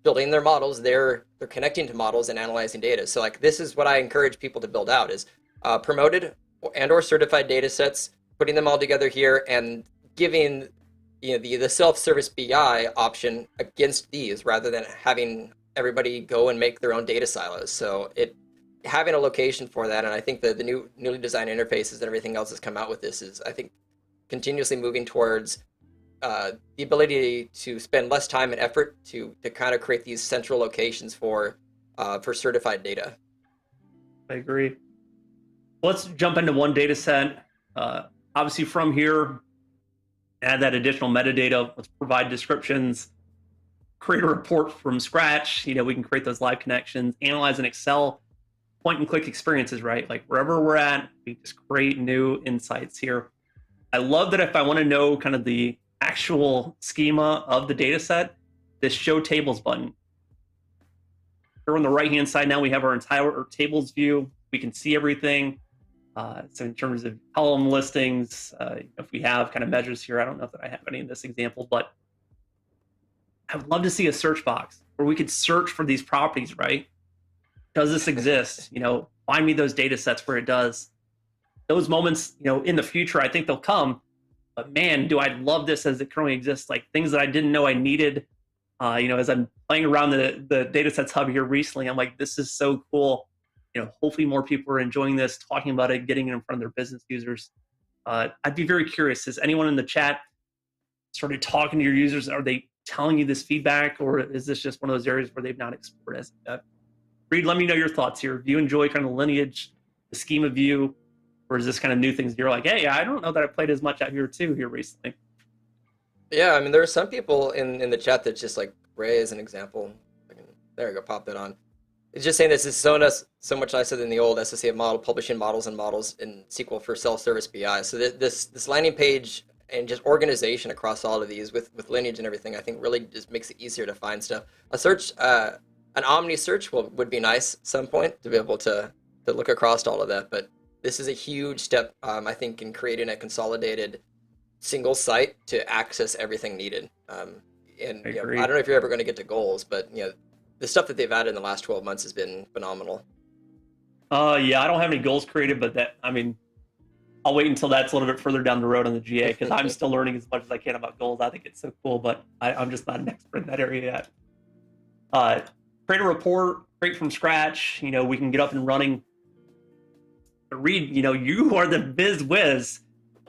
building their models, they're connecting to models and analyzing data. So like this is what I encourage people to build out is promoted and or certified data sets, putting them all together here and giving the self-service BI option against these rather than having everybody go and make their own data silos. So having a location for that, and I think the newly designed interfaces and everything else that's come out with this is, I think, continuously moving towards the ability to spend less time and effort to kind of create these central locations for certified data. I agree. Let's jump into one data set. Obviously from here, add that additional metadata. Let's provide descriptions. create a report from scratch. We can create those live connections, analyze in Excel, point and click experiences, right? Like wherever we're at, we just create new insights here. I love that if I want to know kind of the actual schema of the data set, this show tables button. Here on the right-hand side now, we have our entire tables view. We can see everything. So in terms of column listings, if we have kind of measures here, I don't know if I have any in this example, but I would love to see a search box where we could search for these properties, right? Does this exist? Find me those data sets where it does. Those moments, in the future, I think they'll come. But man, do I love this as it currently exists. Like things that I didn't know I needed. As I'm playing around the datasets hub here recently, I'm like, this is so cool. Hopefully more people are enjoying this, talking about it, getting it in front of their business users. I'd be very curious. Has anyone in the chat started talking to your users? Are they telling you this feedback, or is this just one of those areas where they've not explored as yet? Reed, let me know your thoughts here. Do you enjoy kind of lineage, the schema view, or is this kind of new things you're like, hey, I don't know that I played as much out here too here recently? Yeah, I mean, there are some people in the chat that just like Ray as an example. There we go, pop that on. It's just saying this is so much nicer than the old SSA model, publishing models and models in SQL for self-service BI. So this landing page and just organization across all of these with lineage and everything, I think really just makes it easier to find stuff. A search, an Omni search would be nice at some point to be able to look across all of that. But this is a huge step, I think, in creating a consolidated single site to access everything needed. And I don't know if you're ever going to get to goals, but the stuff that they've added in the last 12 months has been phenomenal. Yeah, I don't have any goals created, but I'll wait until that's a little bit further down the road on the GA because I'm still learning as much as I can about goals. I think it's so cool, but I'm just not an expert in that area yet. Create a report, create from scratch. We can get up and running. But Reed, you are the biz whiz.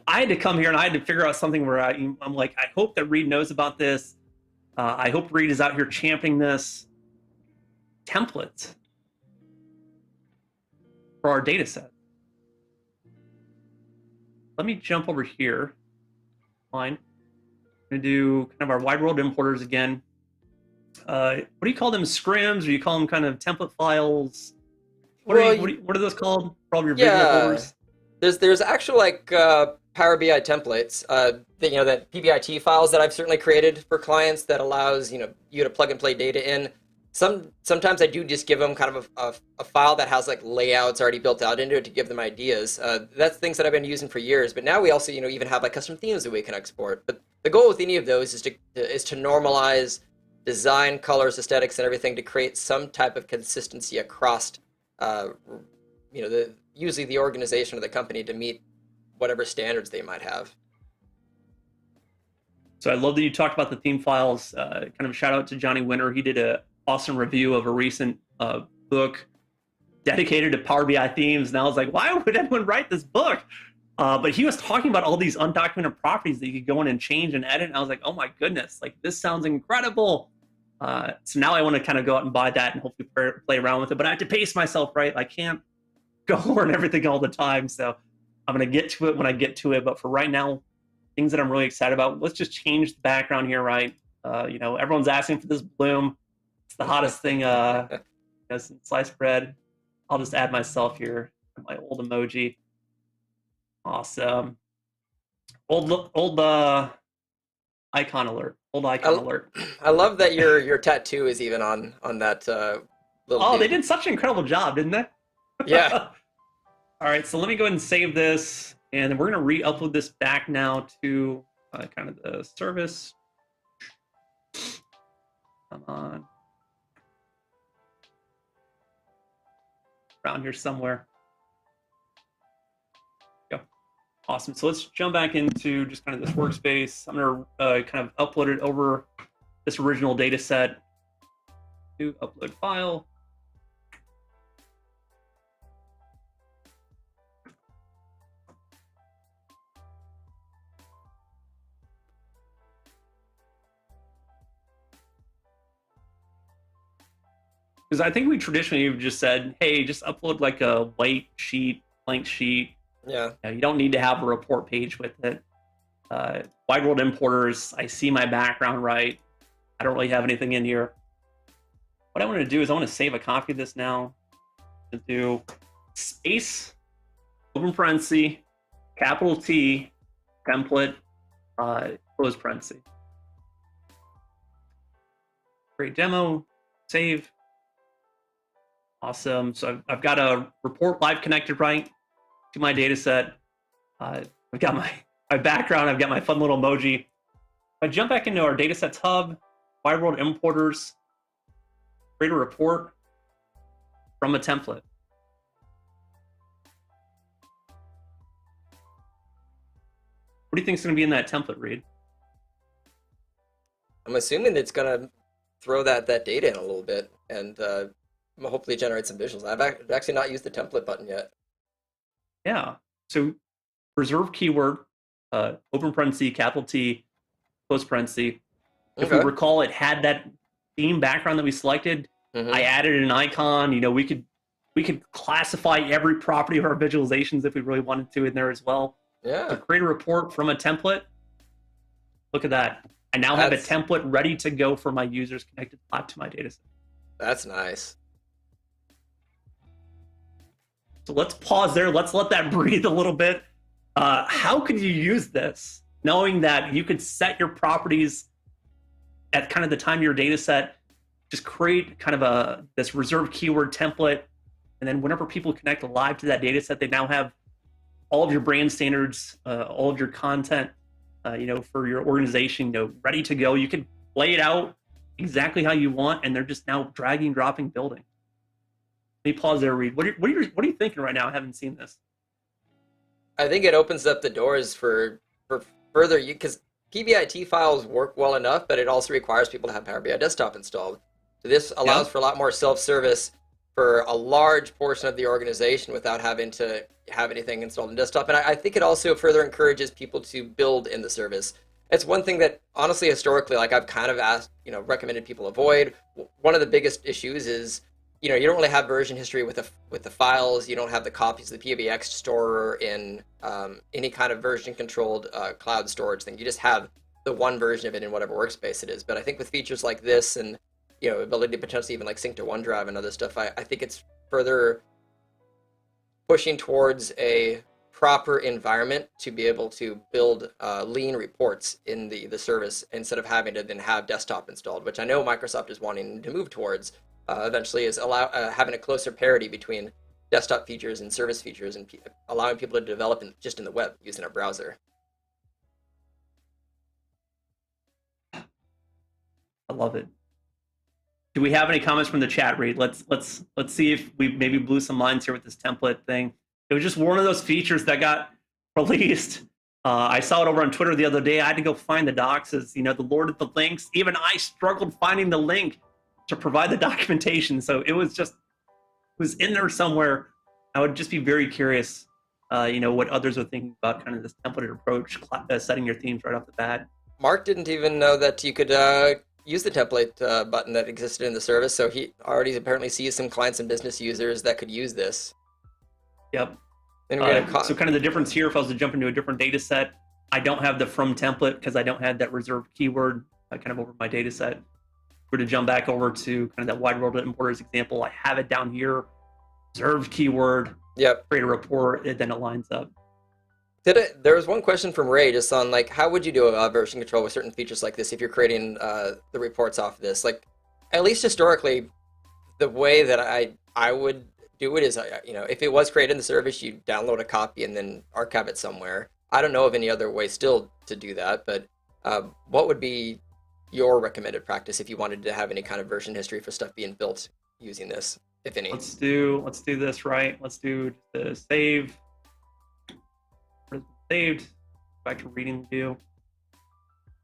I had to come here and I had to figure out something where I'm like, I hope that Reed knows about this. I hope Reed is out here championing this. Templates for our data set. Let me jump over here. Fine. I'm going to do kind of our wide world importers again. What do you call them? Scrims, or you call them kind of template files? What are those called for all your visual folders? There's actual like Power BI templates, that PBIT files that I've certainly created for clients that allows you to plug and play data in. Sometimes I do just give them kind of a file that has like layouts already built out into it to give them ideas. That's things that I've been using for years. But now we also even have like custom themes that we can export. But the goal with any of those is to normalize design, colors, aesthetics, and everything to create some type of consistency across usually the organization or the company to meet whatever standards they might have. So I love that you talked about the theme files. Kind of a shout out to Johnny Winter. He did a awesome review of a recent book dedicated to Power BI themes. And I was like, why would anyone write this book? But he was talking about all these undocumented properties that you could go in and change and edit. And I was like, oh my goodness, like this sounds incredible. So now I want to kind of go out and buy that and hopefully play around with it. But I have to pace myself, right? I can't go learn everything all the time. So I'm going to get to it when I get to it. But for right now, things that I'm really excited about, let's just change the background here, right? Everyone's asking for this bloom. It's the hottest thing, sliced bread. I'll just add myself here, my old emoji. Awesome. Old icon alert. Old icon alert. I love that your tattoo is even on that little dude. They did such an incredible job, didn't they? Yeah. All right, so let me go ahead and save this, and then we're going to re-upload this back now to kind of the service. Come on. Around here somewhere. Go. Awesome. So let's jump back into just kind of this workspace. I'm going to kind of upload it over this original data set. To upload file. Because I think we traditionally have just said, hey, just upload like a white sheet, blank sheet. Yeah. You don't need to have a report page with it. Wide world importers, I see my background right. I don't really have anything in here. What I want to do is I want to save a copy of this now. To do space, open parenthesis, capital T, template, close parenthesis. Great demo, save. Awesome. So I've got a report live connected right to my data set. I've got my background. I've got my fun little emoji. If I jump back into our datasets hub, wide world importers, create a report from a template. What do you think is going to be in that template, Reed? I'm assuming it's going to throw that data in a little bit and hopefully generate some visuals. I've actually not used the template button yet. Yeah. So reserve keyword, open parenthesis, capital T, close parenthesis. If we recall, it had that theme background that we selected. I added an icon. We could classify every property of our visualizations if we really wanted to in there as well. Yeah. So create a report from a template. Look at that. I now have a template ready to go for my users connected live to my data set. That's nice. So let's pause there. Let's let that breathe a little bit. How could you use this, knowing that you could set your properties at kind of the time of your data set, just create kind of this reserved keyword template, and then whenever people connect live to that data set, they now have all of your brand standards, all of your content, for your organization, ready to go. You can lay it out exactly how you want, and they're just now dragging, dropping, building. Let me pause there, Reed. What are you thinking right now? I haven't seen this. I think it opens up the doors for further, because PBIT files work well enough, but it also requires people to have Power BI Desktop installed. So this allows for a lot more self-service for a large portion of the organization without having to have anything installed in desktop. And I think it also further encourages people to build in the service. It's one thing that honestly, historically, like I've kind of asked, recommended people avoid. One of the biggest issues is, you don't really have version history with the files. You don't have the copies of the PBX store in any kind of version controlled cloud storage thing. You just have the one version of it in whatever workspace it is. But I think with features like this and ability to potentially even like sync to OneDrive and other stuff, I think it's further pushing towards a proper environment to be able to build lean reports in the service instead of having to then have desktop installed, which I know Microsoft is wanting to move towards eventually, is having a closer parity between desktop features and service features and allowing people to develop just in the web using a browser. I love it. Do we have any comments from the chat, Reed? Let's see if we maybe blew some minds here with this template thing. It was just one of those features that got released. I saw it over on Twitter the other day. I had to go find the docs as, the Lord of the links. Even I struggled finding the link to provide the documentation. So it was in there somewhere. I would just be very curious, what others are thinking about kind of this templated approach, setting your themes right off the bat. Mark didn't even know that you could use the template button that existed in the service, so he already apparently sees some clients and business users that could use this. Yep. So kind of the difference here, if I was to jump into a different data set, I don't have the from template because I don't have that reserved keyword kind of over my data set. If we're to jump back over to kind of that wide world importers example, I have it down here, reserved keyword, create a report, then it lines up. There was one question from Ray just on like, how would you do a version control with certain features like this if you're creating the reports off of this? Like, at least historically, the way that I would do it is, if it was created in the service, you download a copy and then archive it somewhere. I don't know of any other way still to do that, but what would be your recommended practice if you wanted to have any kind of version history for stuff being built using this, if any? Let's do this right. Let's do the save. Saved. Back to reading view.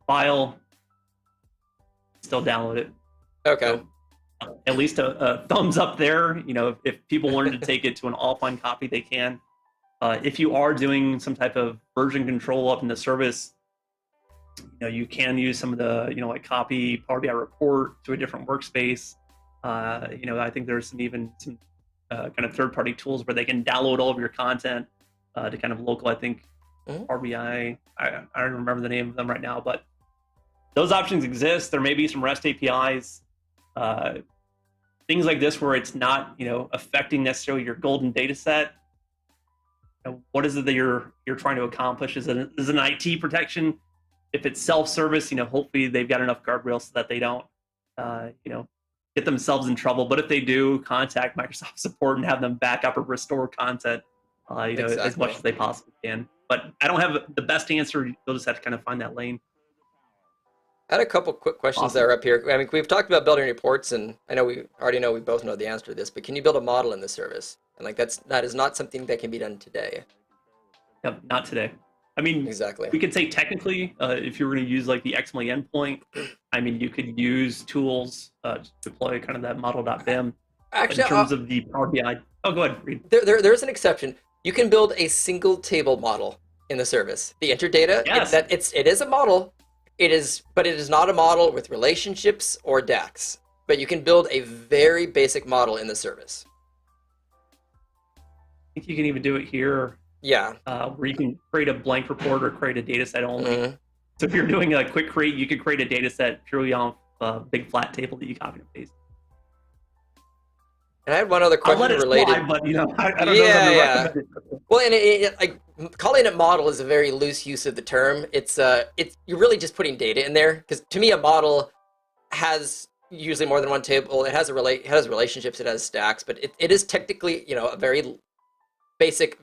File. Still download it. Okay. So, at least a thumbs up there. If people wanted to take it to an offline copy, they can. If you are doing some type of version control up in the service, you can use some of the, like copy Power BI report to a different workspace. I think there's some kind of third-party tools where they can download all of your content to kind of local, I think, Power BI. I don't remember the name of them right now, but those options exist. There may be some REST APIs, uh, things like this where it's not, affecting necessarily your golden data set. What is it that you're trying to accomplish? Is it an IT protection? If it's self-service, hopefully they've got enough guardrails so that they don't, uh, you know, get themselves in trouble. But if they do, contact Microsoft support and have them back up or restore content, as much Exactly. as they possibly can. But I don't have the best answer. You'll just have to kind of find that lane. I had a couple quick questions that Awesome. are up here. I mean, we've talked about building reports, and I know we already know we both know the answer to this, but can you build a model in this service? And like that is not something that can be done today. Yep, not today. I mean, Exactly. we could say technically, if you were going to use like the XML endpoint, I mean, you could use tools to deploy kind of that model.bim. But in Actually, terms of the Power BI, oh, go ahead, read. there's an exception. You can build a single table model in the service. The interdata, Yes, it is a model. But it is not a model with relationships or DAX. But you can build a very basic model in the service. I think you can even do it here, Yeah. where you can create a blank report or create a data set only. Mhm. So if you're doing a quick create, you could create a data set purely on a big flat table that you copy and paste. And I had one other I'll let question it related. slide, but I don't know if Yeah, I'm yeah. recommend it. Well, and like calling it model is a very loose use of the term. It's you're really just putting data in there because to me a model has usually more than one table. It has relationships, it has stacks, but it is technically a very basic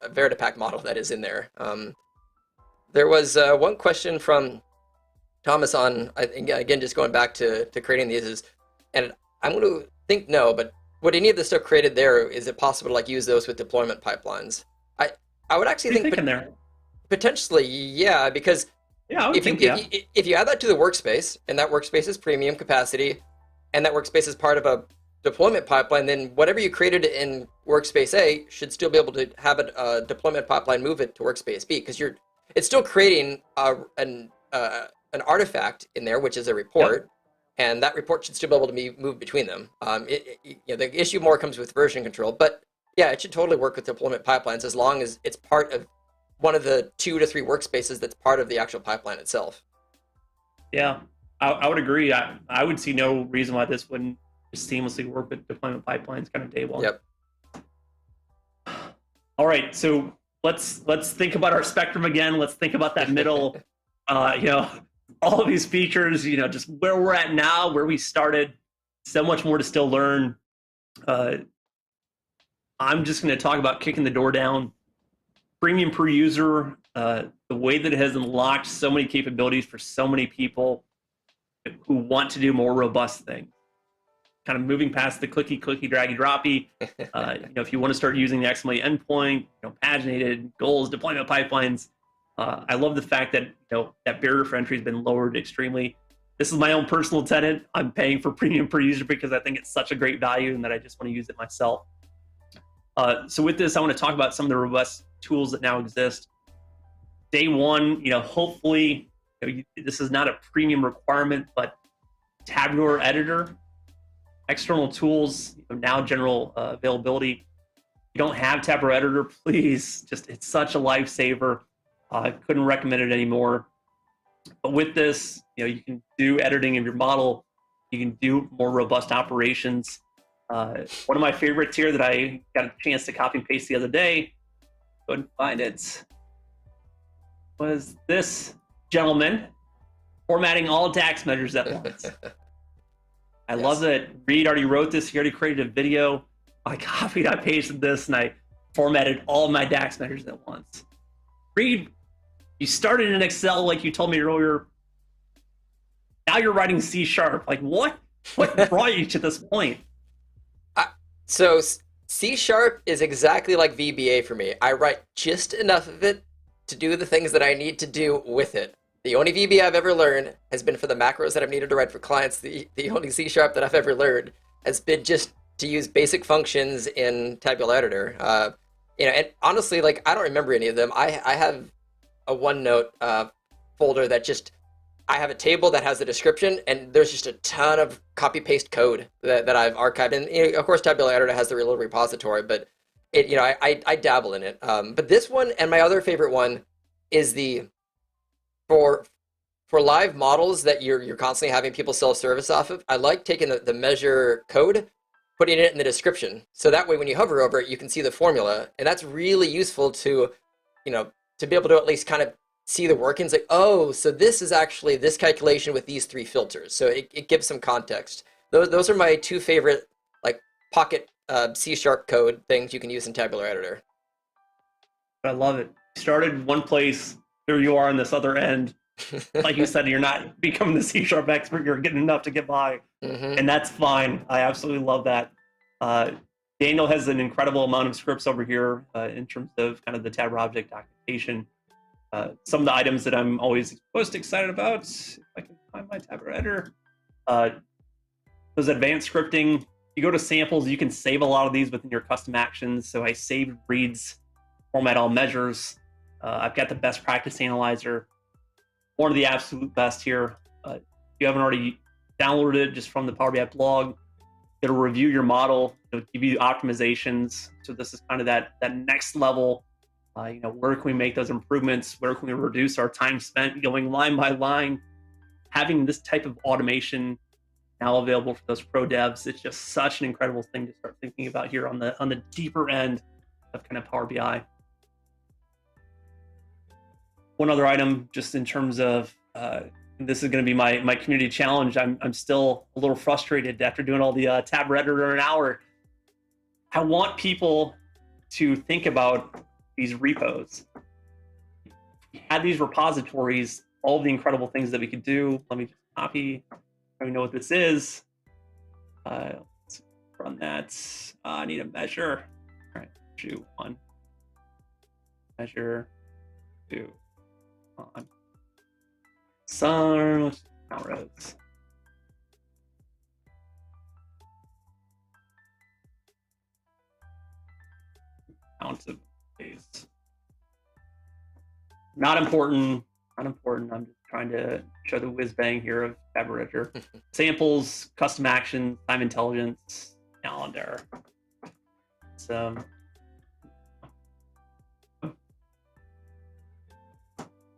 Vertipack model that is in there. There was one question from Thomas on I think again just going back to creating these and I'm going to think no, but would any of the stuff created there, is it possible to like use those with deployment pipelines? I would actually What are you think thinking there? potentially, yeah, because Yeah, I would if you think, yeah. if you add that to the workspace and that workspace is premium capacity and that workspace is part of a deployment pipeline, then whatever you created in workspace A should still be able to have a deployment pipeline move it to workspace B because it's still creating an artifact in there, which is a Yep. report, and that report should still be able to be moved between them. The issue more comes with version control, but yeah, it should totally work with deployment pipelines as long as it's part of one of the 2 to 3 workspaces that's part of the actual pipeline itself. Yeah, I would agree. I would see no reason why this wouldn't just seamlessly work with deployment pipelines kind of day one. Yep. All right, so let's think about our spectrum again. Let's think about that middle, all of these features, just where we're at now, where we started. So much more to still learn. I'm just going to talk about kicking the door down. Premium per user, the way that it has unlocked so many capabilities for so many people who want to do more robust things. Kind of moving past the clicky, draggy, droppy. If you want to start using the XML endpoint, paginated goals, deployment pipelines. I love the fact that that barrier for entry has been lowered extremely. This is my own personal tenant. I'm paying for premium per user because I think it's such a great value and that I just want to use it myself. So with this, I want to talk about some of the robust tools that now exist. Day one, hopefully, this is not a premium requirement, but Tabular editor, external tools, now general availability. If you don't have Tabular editor, please, it's such a lifesaver. I couldn't recommend it anymore. But with this, you can do editing of your model. You can do more robust operations. One of my favorites here that I got a chance to copy and paste the other day, couldn't find it, was this gentleman formatting all DAX measures at once. I love that Reed already wrote this. He already created a video. I copied, I pasted this, and I formatted all of my DAX measures at once. Reed, you started in Excel like you told me earlier. Now you're writing C#. Like, what brought you to this point? So C# is exactly like VBA for me. I write just enough of it to do the things that I need to do with it. The only VBA I've ever learned has been for the macros that I've needed to write for clients. The only C# that I've ever learned has been just to use basic functions in Tabular Editor. And honestly, like I don't remember any of them. I have a OneNote folder that just I have a table that has a description, and there's just a ton of copy-paste code that I've archived. And of course, Tabular Editor has the little repository, but I dabble in it. But this one and my other favorite one is the for for live models that you're constantly having people self-service off of, I like taking the measure code, putting it in the description. So that way when you hover over it, you can see the formula. And that's really useful to, to be able to at least kind of see the workings like, oh, so this is actually this calculation with these three filters. So it gives some context. Those are my two favorite like pocket C# code things you can use in Tabular Editor. I love it. You started one place, here you are on this other end. Like you said, you're not becoming the C# expert, you're getting enough to get by. And that's fine. I absolutely love that. Daniel has an incredible amount of scripts over here in terms of kind of the Tabular object documentation. Some of the items that I'm always most excited about, if I can find my Tabular editor, those advanced scripting. You go to samples, you can save a lot of these within your custom actions. So I saved reads, format all measures. I've got the best practice analyzer, one of the absolute best here. If you haven't already downloaded it just from the Power BI blog, it'll review your model, it'll give you optimizations. So this is kind of that next level. Where can we make those improvements? Where can we reduce our time spent going line by line? Having this type of automation now available for those pro devs, it's just such an incredible thing to start thinking about here on the deeper end of kind of Power BI. One other item, just in terms of this is going to be my community challenge. I'm still a little frustrated after doing all the Tabular editor in an hour. I want people to think about these repos. We had these repositories, all the incredible things that we could do. Let me just copy. I know what this is. Let's run that. I need a measure. All right, measure 1. Measure 2. On. Sun, count rows. Count of days. Not important. Not important. I'm just trying to show the whiz bang here of Tabular editor. Samples, custom actions, time intelligence, calendar. So.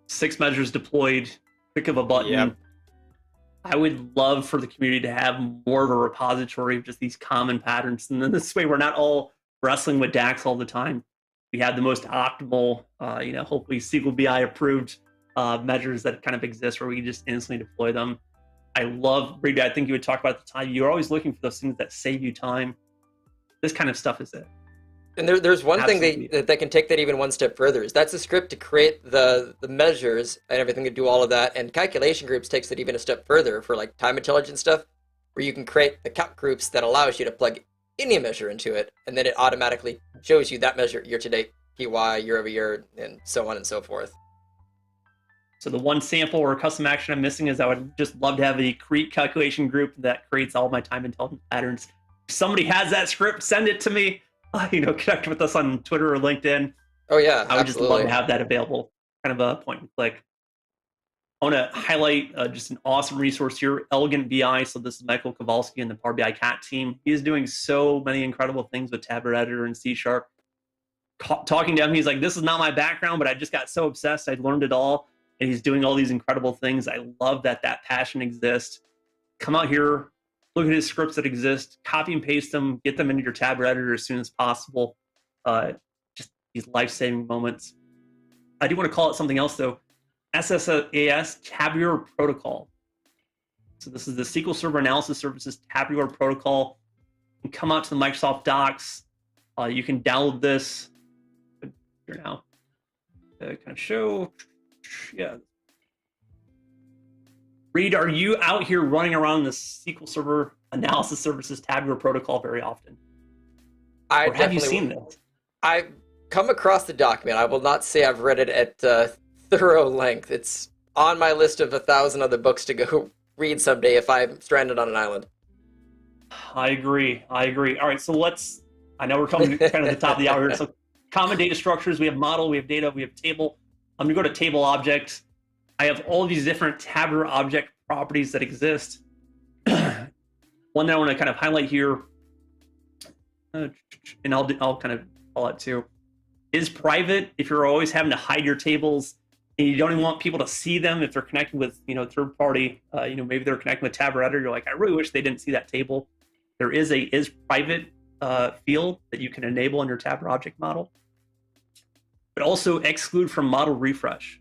6 measures deployed, click of a button. Yep. I would love for the community to have more of a repository of just these common patterns. And then this way we're not all wrestling with DAX all the time. We have the most optimal, hopefully SQL BI approved measures that kind of exist where we can just instantly deploy them. I love, Brady, I think you would talk about at the time, you're always looking for those things that save you time. This kind of stuff is it. And there's one thing that can take that even one step further is that's a script to create the measures and everything to do all of that. And calculation groups takes it even a step further for like time intelligence stuff, where you can create the calc groups that allows you to plug any measure into it, and then it automatically shows you that measure year to date, PY, year over year, and so on and so forth. So the one sample or custom action I'm missing is I would just love to have a create calculation group that creates all my time intelligence patterns. If somebody has that script, send it to me. Connect with us on Twitter or LinkedIn. Oh yeah, I would just love to have that available. Kind of a point and click. I want to highlight just an awesome resource here, Elegant BI. So this is Michael Kowalski and the Power BI Cat team. He is doing so many incredible things with Tabular Editor and C#. Talking to him, he's like, this is not my background, but I just got so obsessed. I learned it all. And he's doing all these incredible things. I love that passion exists. Come out here, look at his scripts that exist, copy and paste them, get them into your Tabular editor as soon as possible. Just these life-saving moments. I do want to call it something else though. SSAS Tabular Protocol. So this is the SQL Server Analysis Services Tabular Protocol. You can come out to the Microsoft Docs. You can download this here now. Kind of show. Yeah. Reed, are you out here running around the SQL Server Analysis Services Tabular Protocol very often? Or have you seen this? I've come across the document. I will not say I've read it at thorough length. It's on my list of 1,000 other books to go read someday if I'm stranded on an island. I agree. All right, so I know we're coming to kind of the top of the hour here. So common data structures, we have model, we have data, we have table. I'm going to go to table object. I have all these different tabular object properties that exist. One that I want to kind of highlight here, and I'll kind of call it too, is private. If you're always having to hide your tables, And you don't even want people to see them if they're connecting with, third party. Maybe they're connecting with Tabler Editor. You're like, I really wish they didn't see that table. There is a is private field that you can enable in your Tabler object model, but also exclude from model refresh.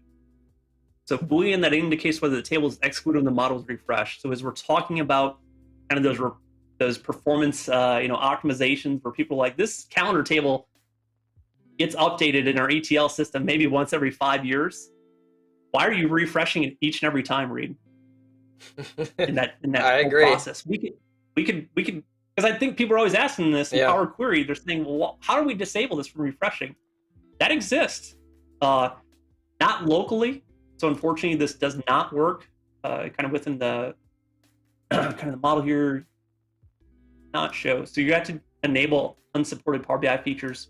So Boolean that indicates whether the table is excluded when the model is refreshed. So as we're talking about kind of those performance optimizations where people are like, this calendar table gets updated in our ETL system maybe once every 5 years. Why are you refreshing it each and every time, Reed? In that I whole agree. process, we could because I think people are always asking this in Power Query. They're saying, well, how do we disable this from refreshing? That exists, not locally. So unfortunately, this does not work. Kind of within the kind of the model here, not show. So you have to enable unsupported Power BI features.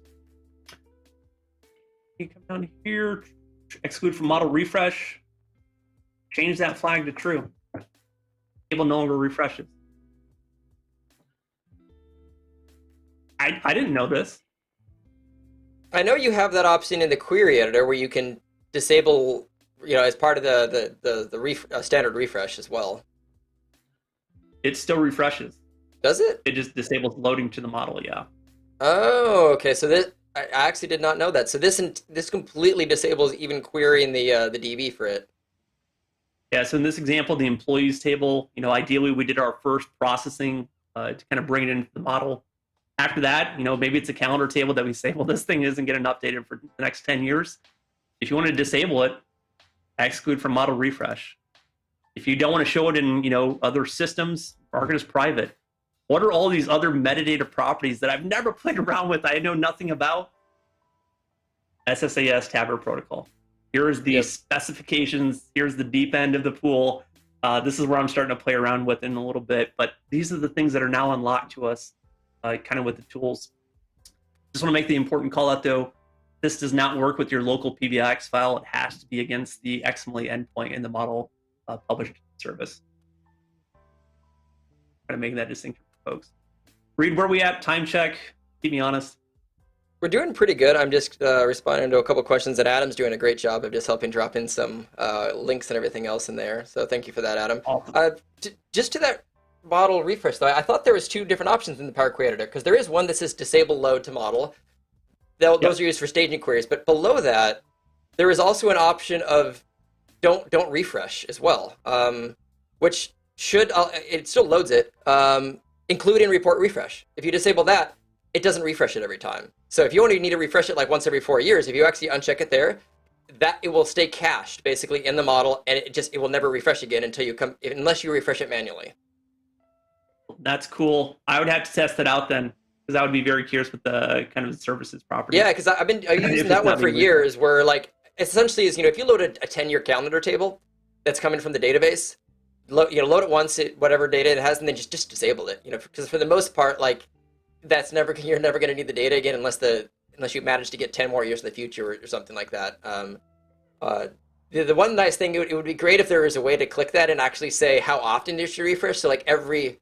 You come down here, exclude from model refresh, change that flag to true. Table no longer refreshes. I didn't know this. I know you have that option in the query editor where you can disable, as part of the standard refresh as well. It still refreshes. Does it? It just disables loading to the model, yeah. Oh, okay. So this, I actually did not know that. So this completely disables even querying the DB for it. Yeah, so in this example, the employees table, ideally we did our first processing to kind of bring it into the model. After that, maybe it's a calendar table that we say, well, this thing isn't getting updated for the next 10 years. If you want to disable it, exclude from model refresh. If you don't want to show it in, other systems, mark it as private. What are all these other metadata properties that I've never played around with, I know nothing about? SSAS Tabular protocol. Here's the specifications. Here's the deep end of the pool. This is where I'm starting to play around with in a little bit. But these are the things that are now unlocked to us, kind of with the tools. Just want to make the important call out, though. This does not work with your local PBIX file. It has to be against the XML endpoint in the model published service. Kind of making that distinction for folks. Reed, where are we at? Time check. Keep me honest. We're doing pretty good. I'm just responding to a couple questions, and Adam's doing a great job of just helping drop in some links and everything else in there. So thank you for that, Adam. Awesome. Just to that model refresh, though, I thought there was two different options in the Power Query Editor, because there is one that says disable load to model. Those are used for staging queries, but below that, there is also an option of don't refresh as well, which should it still loads it, including report refresh. If you disable that, it doesn't refresh it every time. So if you only need to refresh it like once every 4 years, if you actually uncheck it there, that it will stay cached basically in the model, and it will never refresh again unless you refresh it manually. That's cool. I would have to test it out then, because I would be very curious with the kind of services property. Yeah, because I've been using that one for years, where like essentially is if you load a 10-year calendar table that's coming from the database, load it once, whatever data it has, and then just disable it. Because for the most part, like you're never going to need the data again unless you manage to get 10 more years in the future or something like that. The one nice thing, it would be great if there was a way to click that and actually say how often you should refresh. So like every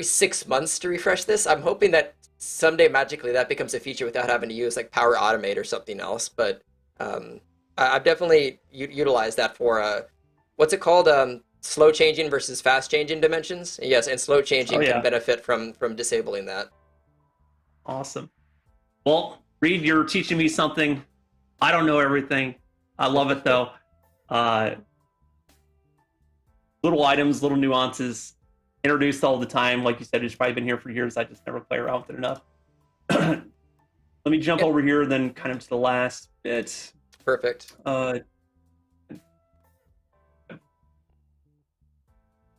6 months to refresh this. I'm hoping that someday magically that becomes a feature without having to use like Power Automate or something else. But I've definitely utilized that for what's it called? Slow changing versus fast changing dimensions. Yes, and slow changing can benefit from disabling that. Awesome. Well, Reed, you're teaching me something. I don't know everything. I love it though. Little items, little nuances, introduced all the time. Like you said, it's probably been here for years. I just never play around with it enough. Let me jump over here, then kind of to the last bit. Perfect.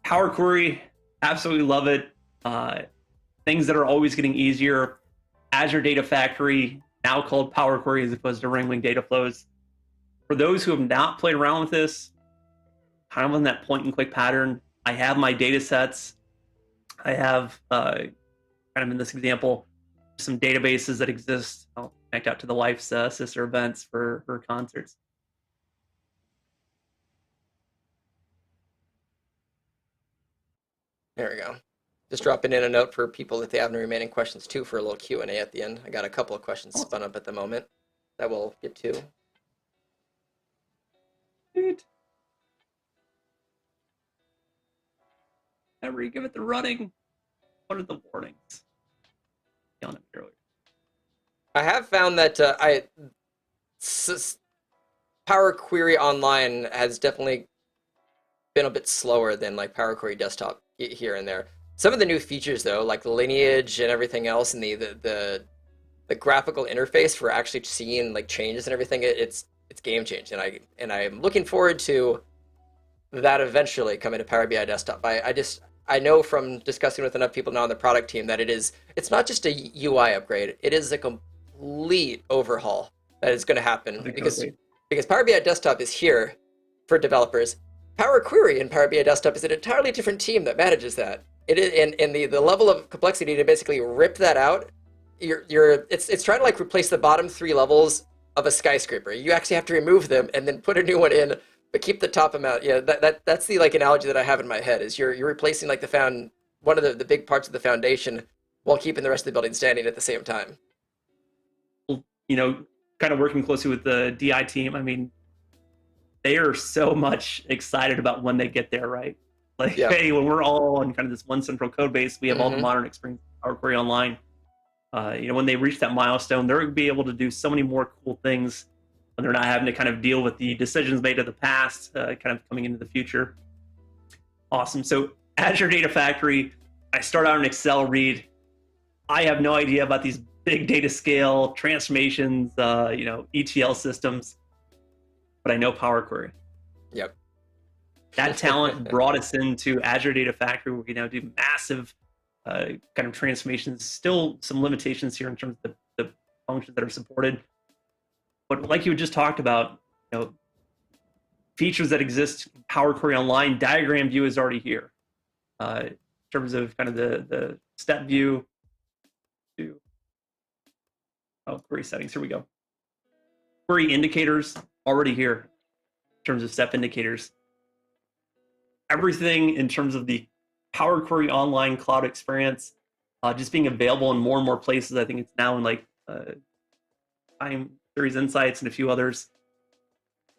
Power Query, absolutely love it. Things that are always getting easier. Azure Data Factory, now called Power Query as opposed to Ringling Data Flows. For those who have not played around with this, kind of on that point and click pattern, I have my data sets. I have, kind of in this example, some databases that exist. I'll connect out to the wife's sister events for her concerts. There we go. Just dropping in a note for people if they have any remaining questions too for a little Q&A at the end. I got a couple of questions spun up at the moment that we'll get to. Whenever you give it the running, what are the warnings? On it earlier. I have found that Power Query Online has definitely been a bit slower than like Power Query Desktop here and there. Some of the new features though, like the lineage and everything else, and the graphical interface for actually seeing like changes and everything, it's game changing. And I'm looking forward to that eventually coming to Power BI Desktop. I know from discussing with enough people now on the product team that it's not just a UI upgrade, it is a complete overhaul that is going to happen because Power BI Desktop is here for developers. Power Query in Power BI Desktop is an entirely different team that manages that. It is, and the level of complexity to basically rip that out, it's trying to like replace the bottom three levels of a skyscraper. You actually have to remove them and then put a new one in, but keep the top amount. Yeah, that's the like analogy that I have in my head is you're replacing like one of the big parts of the foundation while keeping the rest of the building standing at the same time. You know, kind of working closely with the DI team. I mean, they are so much excited about when they get there, right? Like, Yeah. hey, when we're all on kind of this one central code base, we have all the Mhm. modern experience Power Query Online. You know, when they reach that milestone, they're going to be able to do so many more cool things when they're not having to kind of deal with the decisions made in the past, kind of coming into the future. Awesome. So Azure Data Factory, I start out in Excel read. I have no idea about these big data scale transformations, you know, ETL systems, but I know Power Query. Yep. That talent brought us into Azure Data Factory, where we now do massive kind of transformations. Still some limitations here in terms of the functions that are supported. But like you just talked about, you know, features that exist in Power Query Online, diagram view is already here. In terms of kind of the step view to query settings. Here we go. Query indicators already here in terms of step indicators. Everything in terms of the Power Query Online cloud experience, just being available in more and more places. I think it's now in like Time Series Insights and a few others.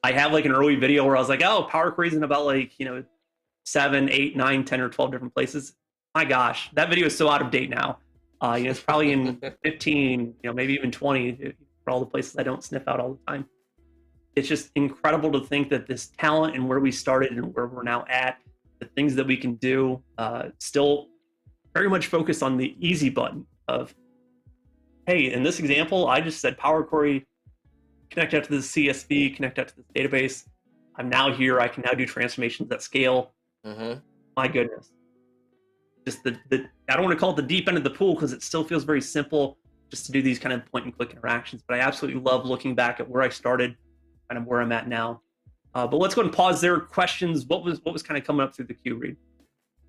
I have like an early video where I was like, oh, Power Query is in about like, you know, 7, 8, 9, 10, or 12 different places. My gosh, that video is so out of date now. You know, it's probably in 15, you know, maybe even 20 for all the places I don't sniff out all the time. It's just incredible to think that this talent and where we started and where we're now at, the things that we can do, still very much focused on the easy button of, hey, in this example, I just said Power Query, connect out to the CSV, connect out to this database. I'm now here. I can now do transformations at scale. Mm-hmm. My goodness. Just I don't want to call it the deep end of the pool because it still feels very simple just to do these kind of point and click interactions. But I absolutely love looking back at where I started, kind of where I'm at now. But let's go and pause there. Questions? What was kind of coming up through the queue, Reed?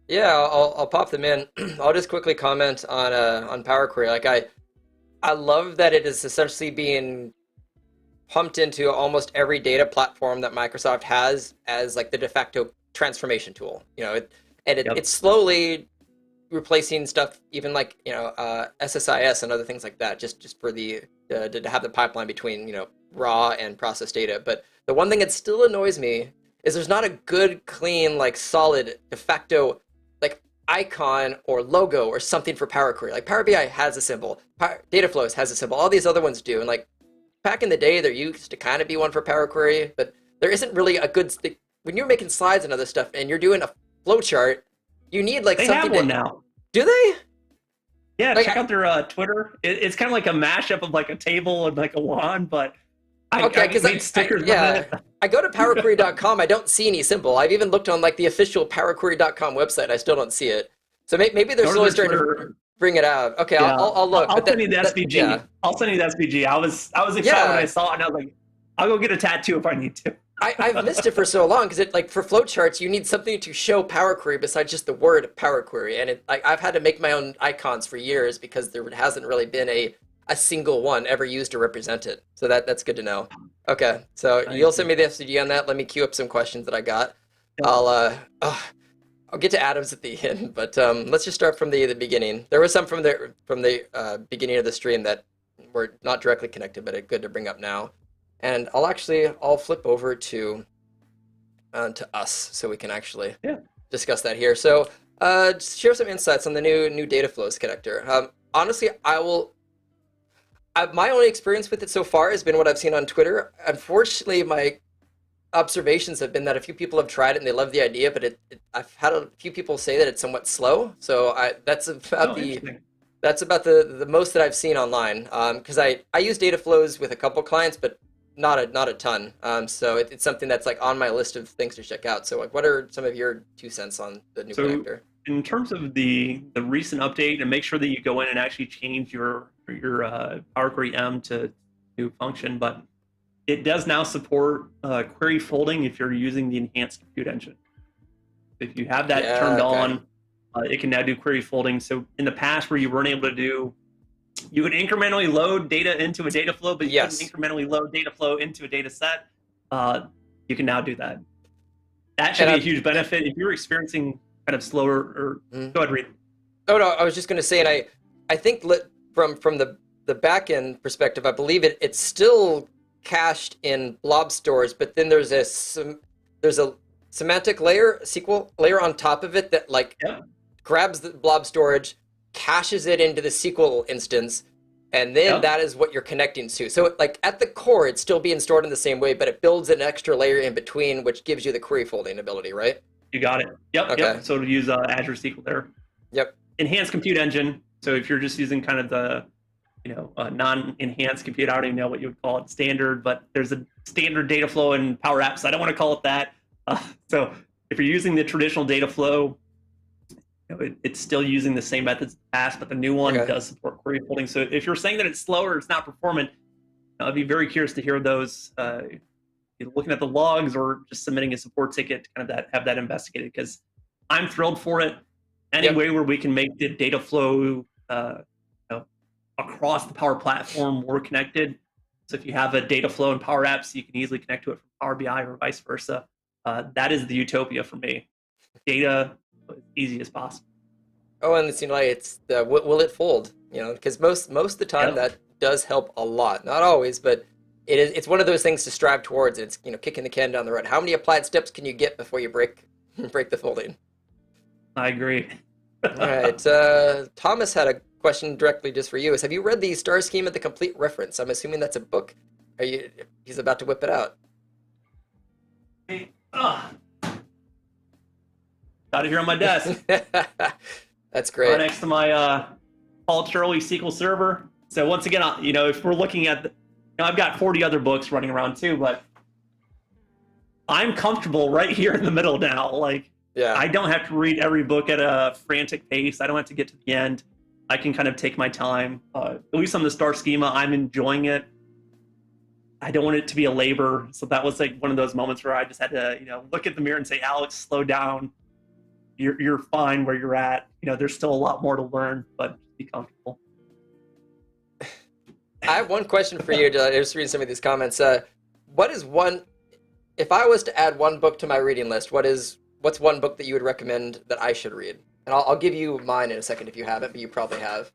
Yeah, I'll pop them in. I'll just quickly comment on Power Query. Like I love that it is essentially being pumped into almost every data platform that Microsoft has as like the de facto transformation tool. You know, it's slowly replacing stuff, even like, you know, SSIS and other things like that, just for to have the pipeline between, you know, raw and processed data. But the one thing that still annoys me is there's not a good, clean, like solid de facto like icon or logo or something for Power Query. Like Power BI has a symbol, Data Flows has a symbol, all these other ones do. And like back in the day, there used to kind of be one for Power Query, but there isn't really a good, when you're making slides and other stuff and you're doing a flowchart, you need like they something have one now. Do they? Yeah, like, check out their Twitter. It's kind of like a mashup of like a table and like a wand, but I made stickers. I go to powerquery.com. I don't see any symbol. I've even looked on like the official powerquery.com website. I still don't see it. So maybe they're slowly starting to bring it out. Okay, yeah. I'll look. I'll send you the SVG. Yeah. I'll send you the SVG. I was excited when I saw it, and I was like, I'll go get a tattoo if I need to. I've missed it for so long because like for flowcharts, you need something to show Power Query besides just the word Power Query, and I've had to make my own icons for years because there hasn't really been a single one ever used to represent it. So that's good to know. Okay, so you'll send me the SVG on that. Let me queue up some questions that I got. Yeah. I'll get to Adam's at the end, but let's just start from the beginning. There was some from the beginning of the stream that were not directly connected, but good to bring up now. And I'll flip over to us so we can actually discuss that here. So Just share some insights on the new data flows connector. Honestly, my only experience with it so far has been what I've seen on Twitter. Unfortunately, my observations have been that a few people have tried it and they love the idea, but I've had a few people say that it's somewhat slow. So Oh, interesting. that's about the most that I've seen online. Because I use data flows with a couple clients, but not a ton. So it's something that's like on my list of things to check out. So like, what are some of your 2 cents on the new So connector? in terms of the recent update, and make sure that you go in and actually change your Power Query M to new function, but it does now support query folding if you're using the enhanced compute engine. If you have that Yeah, turned okay. on, it can now do query folding. So in the past, where you weren't able to do, you would incrementally load data into a data flow, but you couldn't Yes. incrementally load data flow into a data set. You can now do that. That should And be a I, huge yeah. benefit if you're experiencing kind of slower. Or Mhm. go ahead, read. Oh no, I was just going to say, and I think from the back end perspective, I believe it's still cached in blob stores, but then there's a semantic layer, a SQL layer on top of it that like Yep. grabs the blob storage, caches it into the SQL instance, and then Yep. that is what you're connecting to. So like at the core, it's still being stored in the same way, but it builds an extra layer in between, which gives you the query folding ability, right? You got it. Yep. Okay. Yep. So to use Azure SQL there, Yep. enhanced compute engine. So if you're just using kind of the non-enhanced compute, I don't even know what you would call it, standard, but there's a standard data flow in Power Apps. I don't want to call it that. So if you're using the traditional data flow, it's still using the same methods as the past, but the new one Okay. does support query folding. So if you're saying that it's slower, it's not performant, I'd be very curious to hear those. Looking at the logs or just submitting a support ticket to kind of have that investigated, because I'm thrilled for it. Any Yep. way where we can make the data flow across the Power Platform more connected. So if you have a data flow in Power Apps, you can easily connect to it from Power BI or vice versa. That is the utopia for me. Data as easy as possible. Oh, and it's like it's the will it fold? Because most of the time Yep. that does help a lot. Not always, but it's one of those things to strive towards. It's kicking the can down the road. How many applied steps can you get before you break break the folding? I agree. All right. Thomas had a question directly just for you. Have you read the Star Schema: The Complete Reference? I'm assuming that's a book. Are you? He's about to whip it out. Got it here on my desk, That's right great. next to my Paul Shirley SQL Server. So once again, if we're looking at, I've got 40 other books running around too, but I'm comfortable right here in the middle now. Like, Yeah. I don't have to read every book at a frantic pace. I don't have to get to the end. I can kind of take my time. At least on the Star Schema, I'm enjoying it. I don't want it to be a labor. So that was like one of those moments where I just had to, look at the mirror and say, Alex, slow down. You're fine where you're at. There's still a lot more to learn, but be comfortable. I have one question for you. Just reading some of these comments. What is one? If I was to add one book to my reading list, what's one book that you would recommend that I should read? And I'll give you mine in a second if you haven't, but you probably have.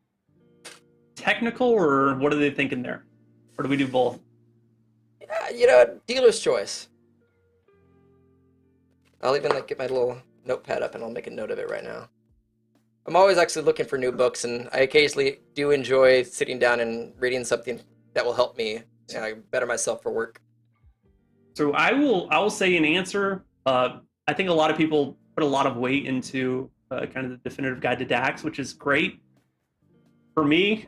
Technical, or what are they thinking there? Or do we do both? Dealer's choice. I'll even like get my little notepad up and I'll make a note of it right now. I'm always actually looking for new books, and I occasionally do enjoy sitting down and reading something that will help me better myself for work. So I will say an answer. I think a lot of people put a lot of weight into kind of the definitive guide to DAX, which is great. For me,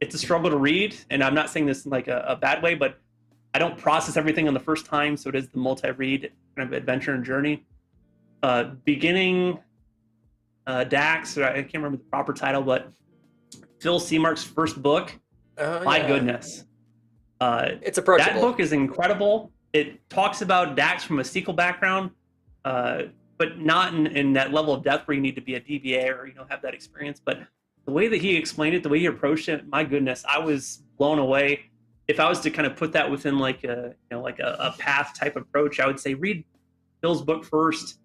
it's a struggle to read, and I'm not saying this in like a bad way, but I don't process everything on the first time, so it is the multi-read kind of adventure and journey. Beginning DAX, or I can't remember the proper title, but Phil Seamark's first book. Oh My yeah, goodness, it's that approachable. book is incredible. It talks about DAX from a SQL background, but not in that level of depth where you need to be a DBA or have that experience. But the way that he explained it, the way he approached it, my goodness, I was blown away. If I was to kind of put that within like a path type approach, I would say read Phil's book first.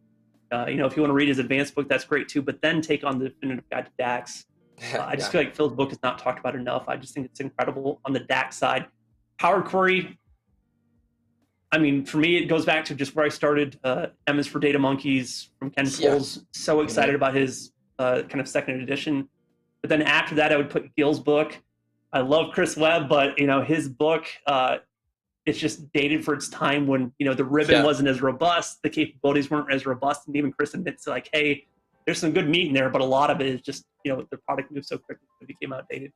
If you want to read his advanced book, that's great too. But then take on the definitive guide to DAX. I just Yeah. feel like Phil's book is not talked about enough. I just think it's incredible on the DAX side. Power Query, I mean, for me, it goes back to just where I started. M is for Data Monkeys from Ken Yeah. Foles. So Hmm. excited about his kind of second edition. But then after that, I would put Gil's book. I love Chris Webb, but his book, it's just dated for its time when the ribbon Yeah. wasn't as robust, the capabilities weren't as robust, and even Chris admits like, hey, there's some good meat in there, but a lot of it is just the product moved so quickly it became outdated.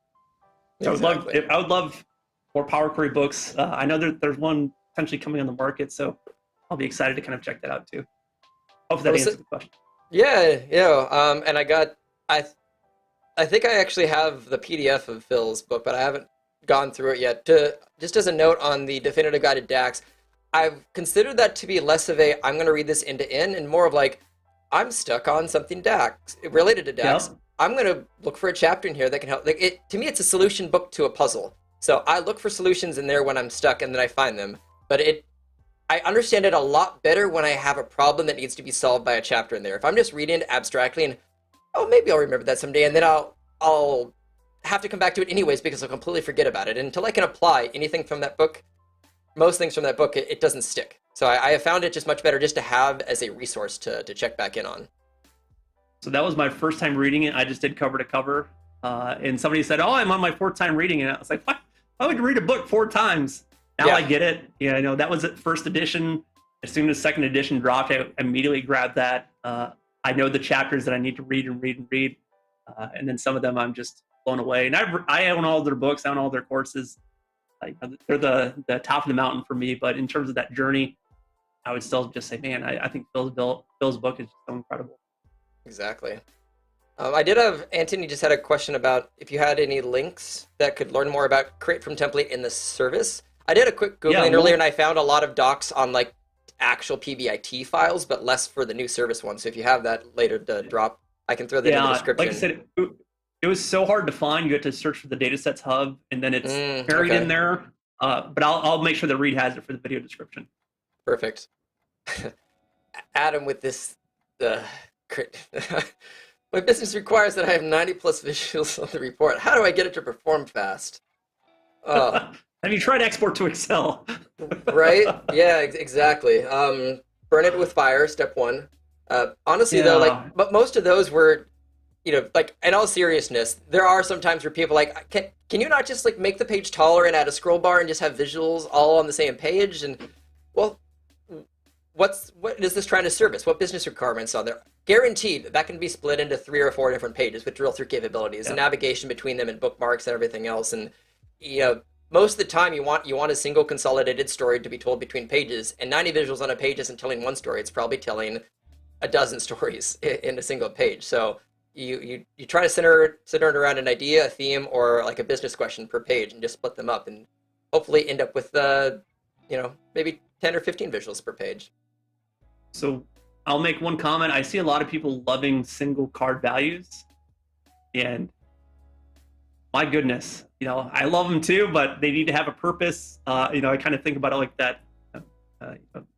So Exactly. I would love more Power Query books. I know there's one potentially coming on the market, so I'll be excited to kind of check that out too. Hopefully What that was it? answers the question. Yeah, yeah. And I I think I actually have the PDF of Phil's book, but I haven't gone through it yet. Just as a note on the definitive guided DAX, I've considered that to be less of a I'm going to read this end to end and more of like I'm stuck on something DAX related to DAX. Yep. I'm going to look for a chapter in here that can help. Like it to me, it's a solution book to a puzzle. So I look for solutions in there when I'm stuck, and then I find them. But I understand it a lot better when I have a problem that needs to be solved by a chapter in there. If I'm just reading it abstractly and oh, maybe I'll remember that someday, and then I'll have to come back to it anyways because I'll completely forget about it. And until I can apply anything from that book, most things from that book, it doesn't stick. So I have found it just much better just to have as a resource to check back in on. So that was my first time reading it. I just did cover to cover, and somebody said, "Oh, I'm on my fourth time reading it." I was like, "What? Why would you read a book four times?" Now I Yeah, get it. Yeah, I know that was at first edition. As soon as second edition dropped, I immediately grabbed that. I know the chapters that I need to read and read and read, and then some of them I'm just blown away. And I own all their books, I own all their courses. Like they're the top of the mountain for me. But in terms of that journey, I would still just say, man, I think Phil's book is so incredible. exactly. I did have Anthony just had a question about if you had any links that could learn more about create from template in the service. I did a quick Yeah, googling earlier and I found a lot of docs on like actual PBIT files, but less for the new service one. So if you have that later to drop, I can throw that in the like I description. said, it was so hard to find. You had to search for the datasets hub, and then it's buried in Okay, there. But I'll make sure that Reed has it for the video description. perfect. Adam with this, uh, my business requires that I have 90 plus visuals on the report. How do I get it to perform fast? Oh, Have you tried export to Excel? right? Yeah, exactly. Burn it with fire, step one. Honestly, though, like, Yeah, but most of those were, like, in all seriousness, there are some times where people like, can you not just like make the page taller and add a scroll bar and just have visuals all on the same page? And well, what is this trying to service? What business requirements are there? Guaranteed that can be split into 3 or 4 different pages with drill through capabilities and yeah. navigation between them and bookmarks and everything else. And you know, most of the time you want a single consolidated story to be told between pages, and 90 visuals on a page isn't telling one story. It's probably telling a dozen stories in a single page. So you try to center it around an idea, a theme, or like a business question per page, and just split them up, and hopefully end up with maybe 10 or 15 visuals per page. So I'll make one comment. I see a lot of people loving single card values, and my goodness, I love them too, but they need to have a purpose. I kind of think about it like that.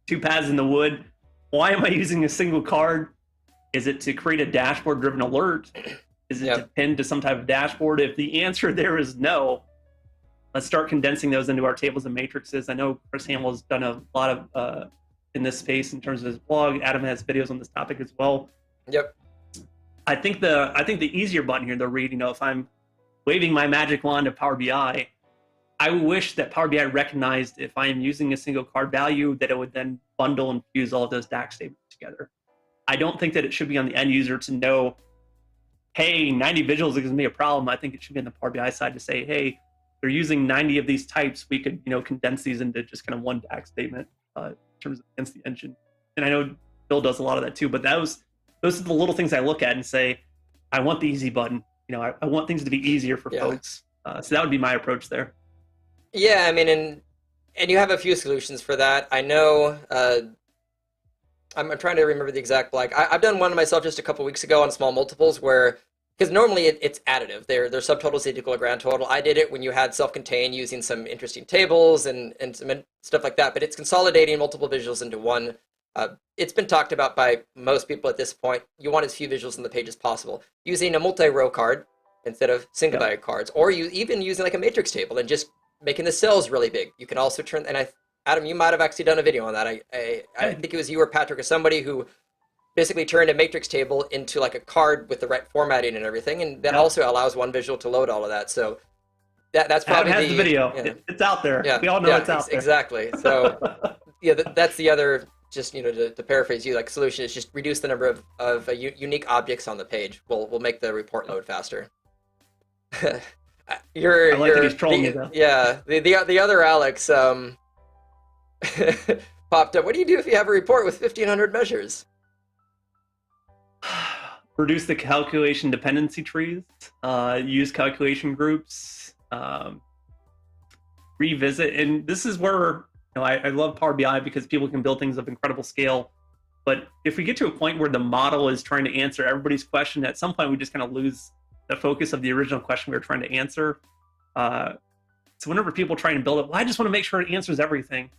Two paths in the wood. Why am I using a single card? Is it to create a dashboard driven alert? Is it to Yep. pin to some type of dashboard? If the answer there is no, let's start condensing those into our tables and matrices. I know Chris Hamill has done a lot of in this space in terms of his blog. Adam has videos on this topic as well. Yep. I think the easier button here, though, Reed, if I'm waving my magic wand of Power BI, I wish that Power BI recognized if I am using a single card value, that it would then bundle and fuse all of those DAX statements together. I don't think that it should be on the end user to know, hey, 90 visuals is going to be a problem. I think it should be on the Power BI side to say, hey, they're using 90 of these types. We could, condense these into just kind of one DAX statement in terms of against the engine. And I know Bill does a lot of that too, but those are the little things I look at and say, I want the easy button. I want things to be easier for Yeah. folks. So that would be my approach there. Yeah, I mean, and you have a few solutions for that. I know. I'm trying to remember the exact blank. I've done one myself just a couple weeks ago on small multiples where, because normally it's additive. Their subtotals equal a grand total. I did it when you had self-contained using some interesting tables and some stuff like that. But it's consolidating multiple visuals into one. It's been talked about by most people at this point. You want as few visuals on the page as possible. Using a multi-row card instead of single-value cards, or you even using like a matrix table and just making the cells really big. You can also turn, and Adam, you might have actually done a video on that. I Yeah, think it was you or Patrick or somebody who basically turned a matrix table into like a card with the right formatting and everything, and that yeah. also allows one visual to load all of that. So that's Adam probably has the the video. yeah It's out there. yeah We all know yeah it's out there. exactly. So yeah, that's the other, just to paraphrase you, like solution is just reduce the number of unique objects on the page. We'll make the report load faster. I like that You're he's trolling you the though. yeah the other Alex popped up. What do you do if you have a report with 1,500 measures? Reduce the calculation dependency trees, use calculation groups, revisit. And this is where I love Power BI because people can build things of incredible scale. But if we get to a point where the model is trying to answer everybody's question, at some point we just kind of lose the focus of the original question we were trying to answer. So whenever people try and build it, well, I just want to make sure it answers everything.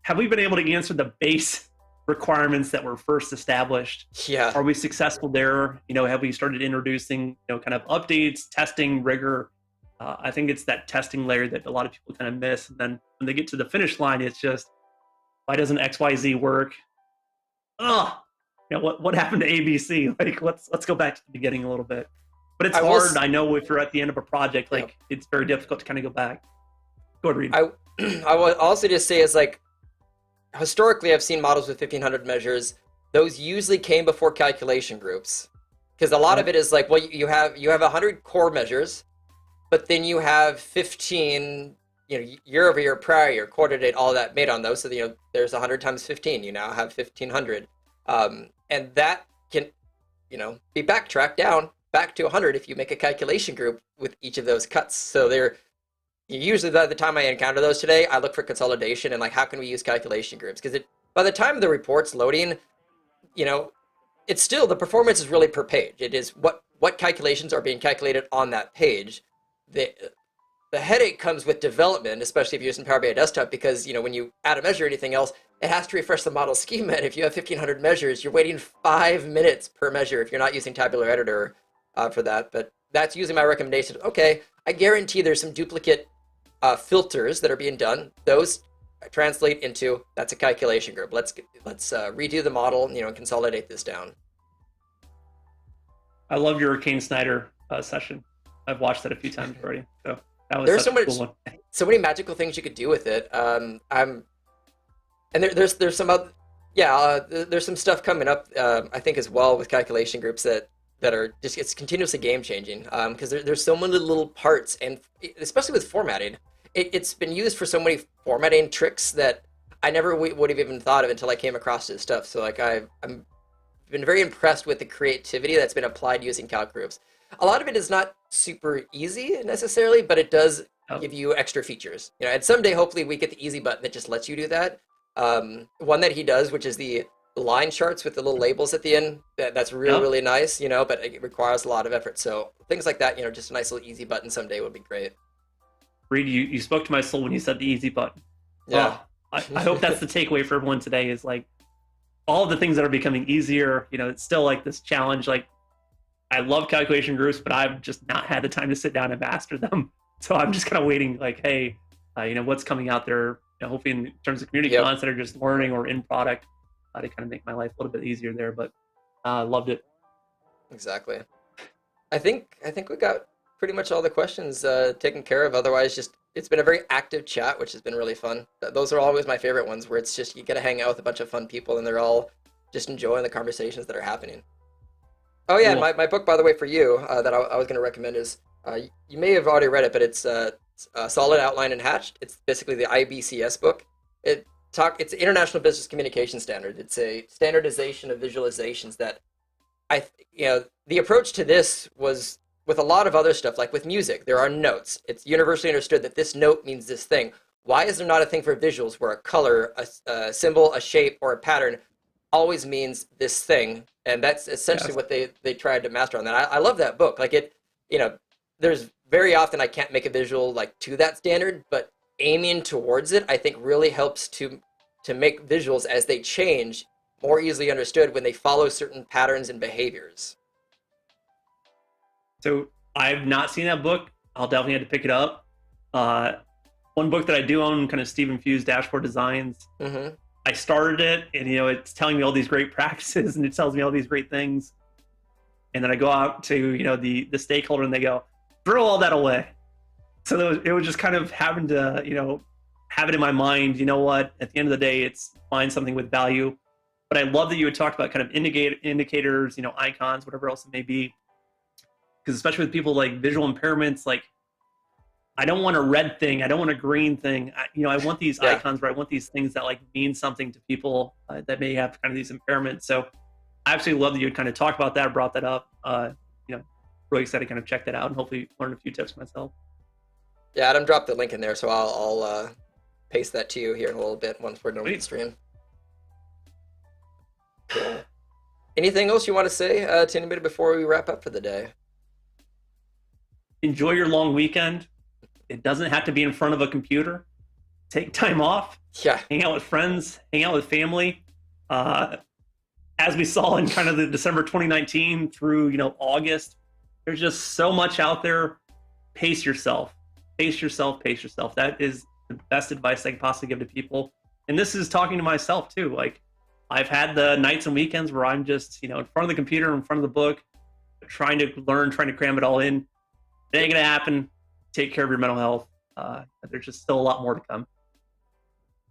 Have we been able to answer the base requirements that were first established? Yeah. Are we successful there? Have we started introducing, kind of updates, testing, rigor? I think it's that testing layer that a lot of people kind of miss. And then when they get to the finish line, it's just, why doesn't XYZ work? Oh, what happened to ABC? Like, let's go back to the beginning a little bit. But it's hard. I know if you're at the end of a project, like it's very difficult to kind of go back. Go ahead, Reed. I will also just say is like, historically, I've seen models with 1,500 measures. Those usually came before calculation groups, because a lot of it is like, well, you have 100 core measures, but then you have 15, year over year, prior year, quarter date, all that made on those. So there's 100 times 15. You now have 1,500, and that can, be backtracked down back to 100 if you make a calculation group with each of those cuts. So they're usually, by the time I encounter those today, I look for consolidation and like, how can we use calculation groups? Because by the time the report's loading, it's still, the performance is really per page. It is what calculations are being calculated on that page. The headache comes with development, especially if you're using Power BI Desktop, because when you add a measure or anything else, it has to refresh the model schema. And if you have 1,500 measures, you're waiting 5 minutes per measure if you're not using Tabular Editor for that. But that's usually my recommendation. Okay, I guarantee there's some duplicate filters that are being done. Those translate into, that's a calculation group. Let's redo the model, and consolidate this down. I love your Kane Snyder session. I've watched that a few times already. So that was There's such a cool one. So many magical things you could do with it. There's some other, there's some stuff coming up, I think, as well with calculation groups that are just, it's continuously game changing, because there's so many little parts, and especially with formatting, it's been used for so many formatting tricks that I never would have even thought of until I came across this stuff. So like I'm been very impressed with the creativity that's been applied using calc groups. A lot of it is not super easy necessarily, but it does give you extra features. And someday hopefully we get the easy button that just lets you do that. One that he does, which is the line charts with the little labels at the end, that's really nice, but it requires a lot of effort. So things like that, just a nice little easy button someday would be great. Reed, you spoke to my soul when you said the easy button. Yeah. I hope that's the takeaway for everyone today, is like all of the things that are becoming easier. It's still like this challenge. Like, I love calculation groups, but I've just not had the time to sit down and master them. So I'm just kind of waiting, like, hey, what's coming out there, hopefully in terms of community content or just learning or in product, to kind of make my life a little bit easier there. But loved it. Exactly. I think we got pretty much all the questions taken care of. Otherwise, it's been a very active chat, which has been really fun. Those are always my favorite ones, where it's just you get to hang out with a bunch of fun people and they're all just enjoying the conversations that are happening. Oh yeah, cool. My book, by the way, for you, that I was going to recommend is, you may have already read it, but it's Solid Outline and Hatched. It's basically the IBCS book. It's an International Business Communication Standard. It's a standardization of visualizations that the approach to this was, with a lot of other stuff, like with music, there are notes. It's universally understood that this note means this thing. Why is there not a thing for visuals where a color, a symbol, a shape, or a pattern always means this thing? And that's essentially what they tried to master on that. I love that book. Like there's very often I can't make a visual like to that standard, but aiming towards it, I think, really helps to make visuals, as they change, more easily understood when they follow certain patterns and behaviors. So I've not seen that book. I'll definitely have to pick it up. one book that I do own, kind of Stephen Few's Dashboard Designs. Mm-hmm. I started it, and it's telling me all these great practices, and it tells me all these great things. And then I go out to the stakeholder, and they go, throw all that away. So it was just kind of having to have it in my mind. You know what? At the end of the day, it's find something with value. But I love that you had talked about kind of indicators, icons, whatever else it may be. Because especially with people like visual impairments, like I don't want a red thing, I don't want a green thing. I want these icons, where I want these things that like mean something to people that may have kind of these impairments. So I absolutely love that you had kind of talked about that, brought that up. Really excited to kind of check that out and hopefully learn a few tips myself. Yeah, Adam dropped the link in there, so I'll paste that to you here in a little bit once we're done with the stream. Cool. Anything else you want to say to anybody before we wrap up for the day? Enjoy your long weekend. It doesn't have to be in front of a computer. Take time off. Yeah. Hang out with friends. Hang out with family. As we saw in kind of the December 2019 through August, there's just so much out there. Pace yourself. Pace yourself. Pace yourself. That is the best advice I can possibly give to people. And this is talking to myself too. Like I've had the nights and weekends where I'm just in front of the computer, in front of the book, trying to learn, trying to cram it all in. It ain't gonna happen. Take care of your mental health. There's just still a lot more to come.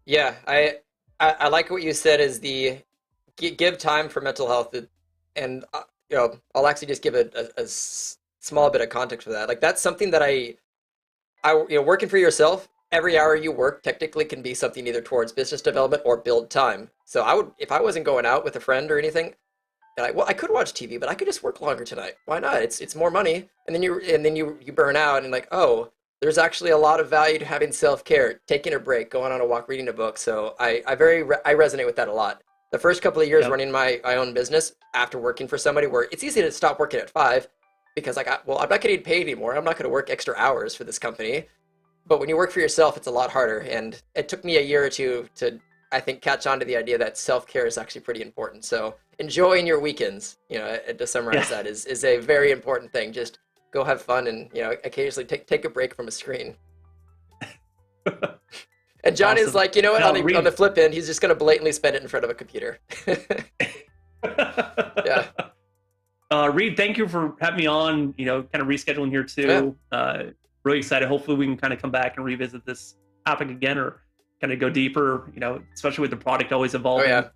Yeah, I like what you said is the give time for mental health, and I'll actually just give a small bit of context for that. Like that's something that I working for yourself, every hour you work technically can be something either towards business development or build time. So I would, if I wasn't going out with a friend or anything, I could watch TV, but I could just work longer tonight. Why not? It's more money, and then you burn out, and like, oh, there's actually a lot of value to having self-care, taking a break, going on a walk, reading a book. So I resonate with that a lot. The first couple of years running my own business after working for somebody, where it's easy to stop working at 5 because I'm not getting paid anymore. I'm not going to work extra hours for this company. But when you work for yourself, it's a lot harder. And it took me a year or two to, I think, catch on to the idea that self-care is actually pretty important. So enjoying your weekends, to summarize that is a very important thing. Just go have fun and, occasionally take a break from a screen. And Johnny's awesome. Like, on the flip end, he's just going to blatantly spend it in front of a computer. Yeah. Reed, thank you for having me on, kind of rescheduling here too. Yeah. Really excited. Hopefully we can kind of come back and revisit this topic again or kind of go deeper, especially with the product always evolving. Oh,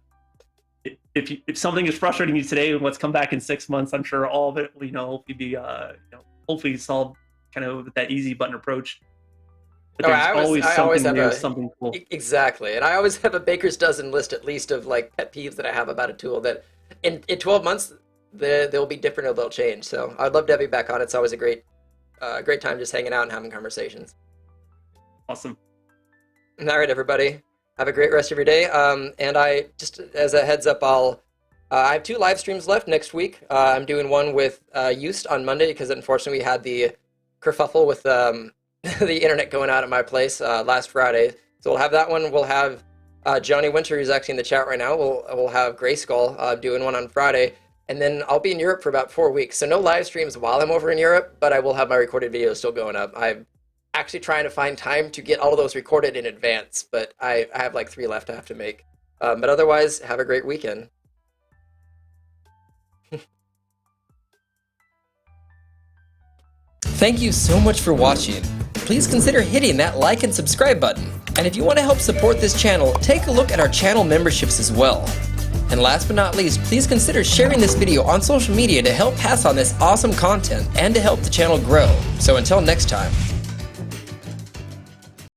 yeah. If something is frustrating you today, let's come back in 6 months. I'm sure all of it will, hopefully be, hopefully solved kind of with that easy button approach. But I always have something cool. Exactly. And I always have a baker's dozen list at least of like pet peeves that I have about a tool that in 12 months, they'll be different or they'll change. So I'd love to have you back on. It's always a great time just hanging out and having conversations. Awesome. All right, everybody. Have a great rest of your day. And I just as a heads up, I have 2 live streams left next week. I'm doing one with Used on Monday because unfortunately we had the kerfuffle with the internet going out at my place last Friday. So we'll have that one. We'll have Johnny Winter, who's actually in the chat right now. We'll have Gray Skull doing one on Friday. And then I'll be in Europe for about 4 weeks. So no live streams while I'm over in Europe, but I will have my recorded videos still going up. I'm actually trying to find time to get all of those recorded in advance, but I have like 3 left I have to make. But otherwise, have a great weekend. Thank you so much for watching. Please consider hitting that like and subscribe button. And if you want to help support this channel, take a look at our channel memberships as well. And last but not least, please consider sharing this video on social media to help pass on this awesome content and to help the channel grow. So until next time.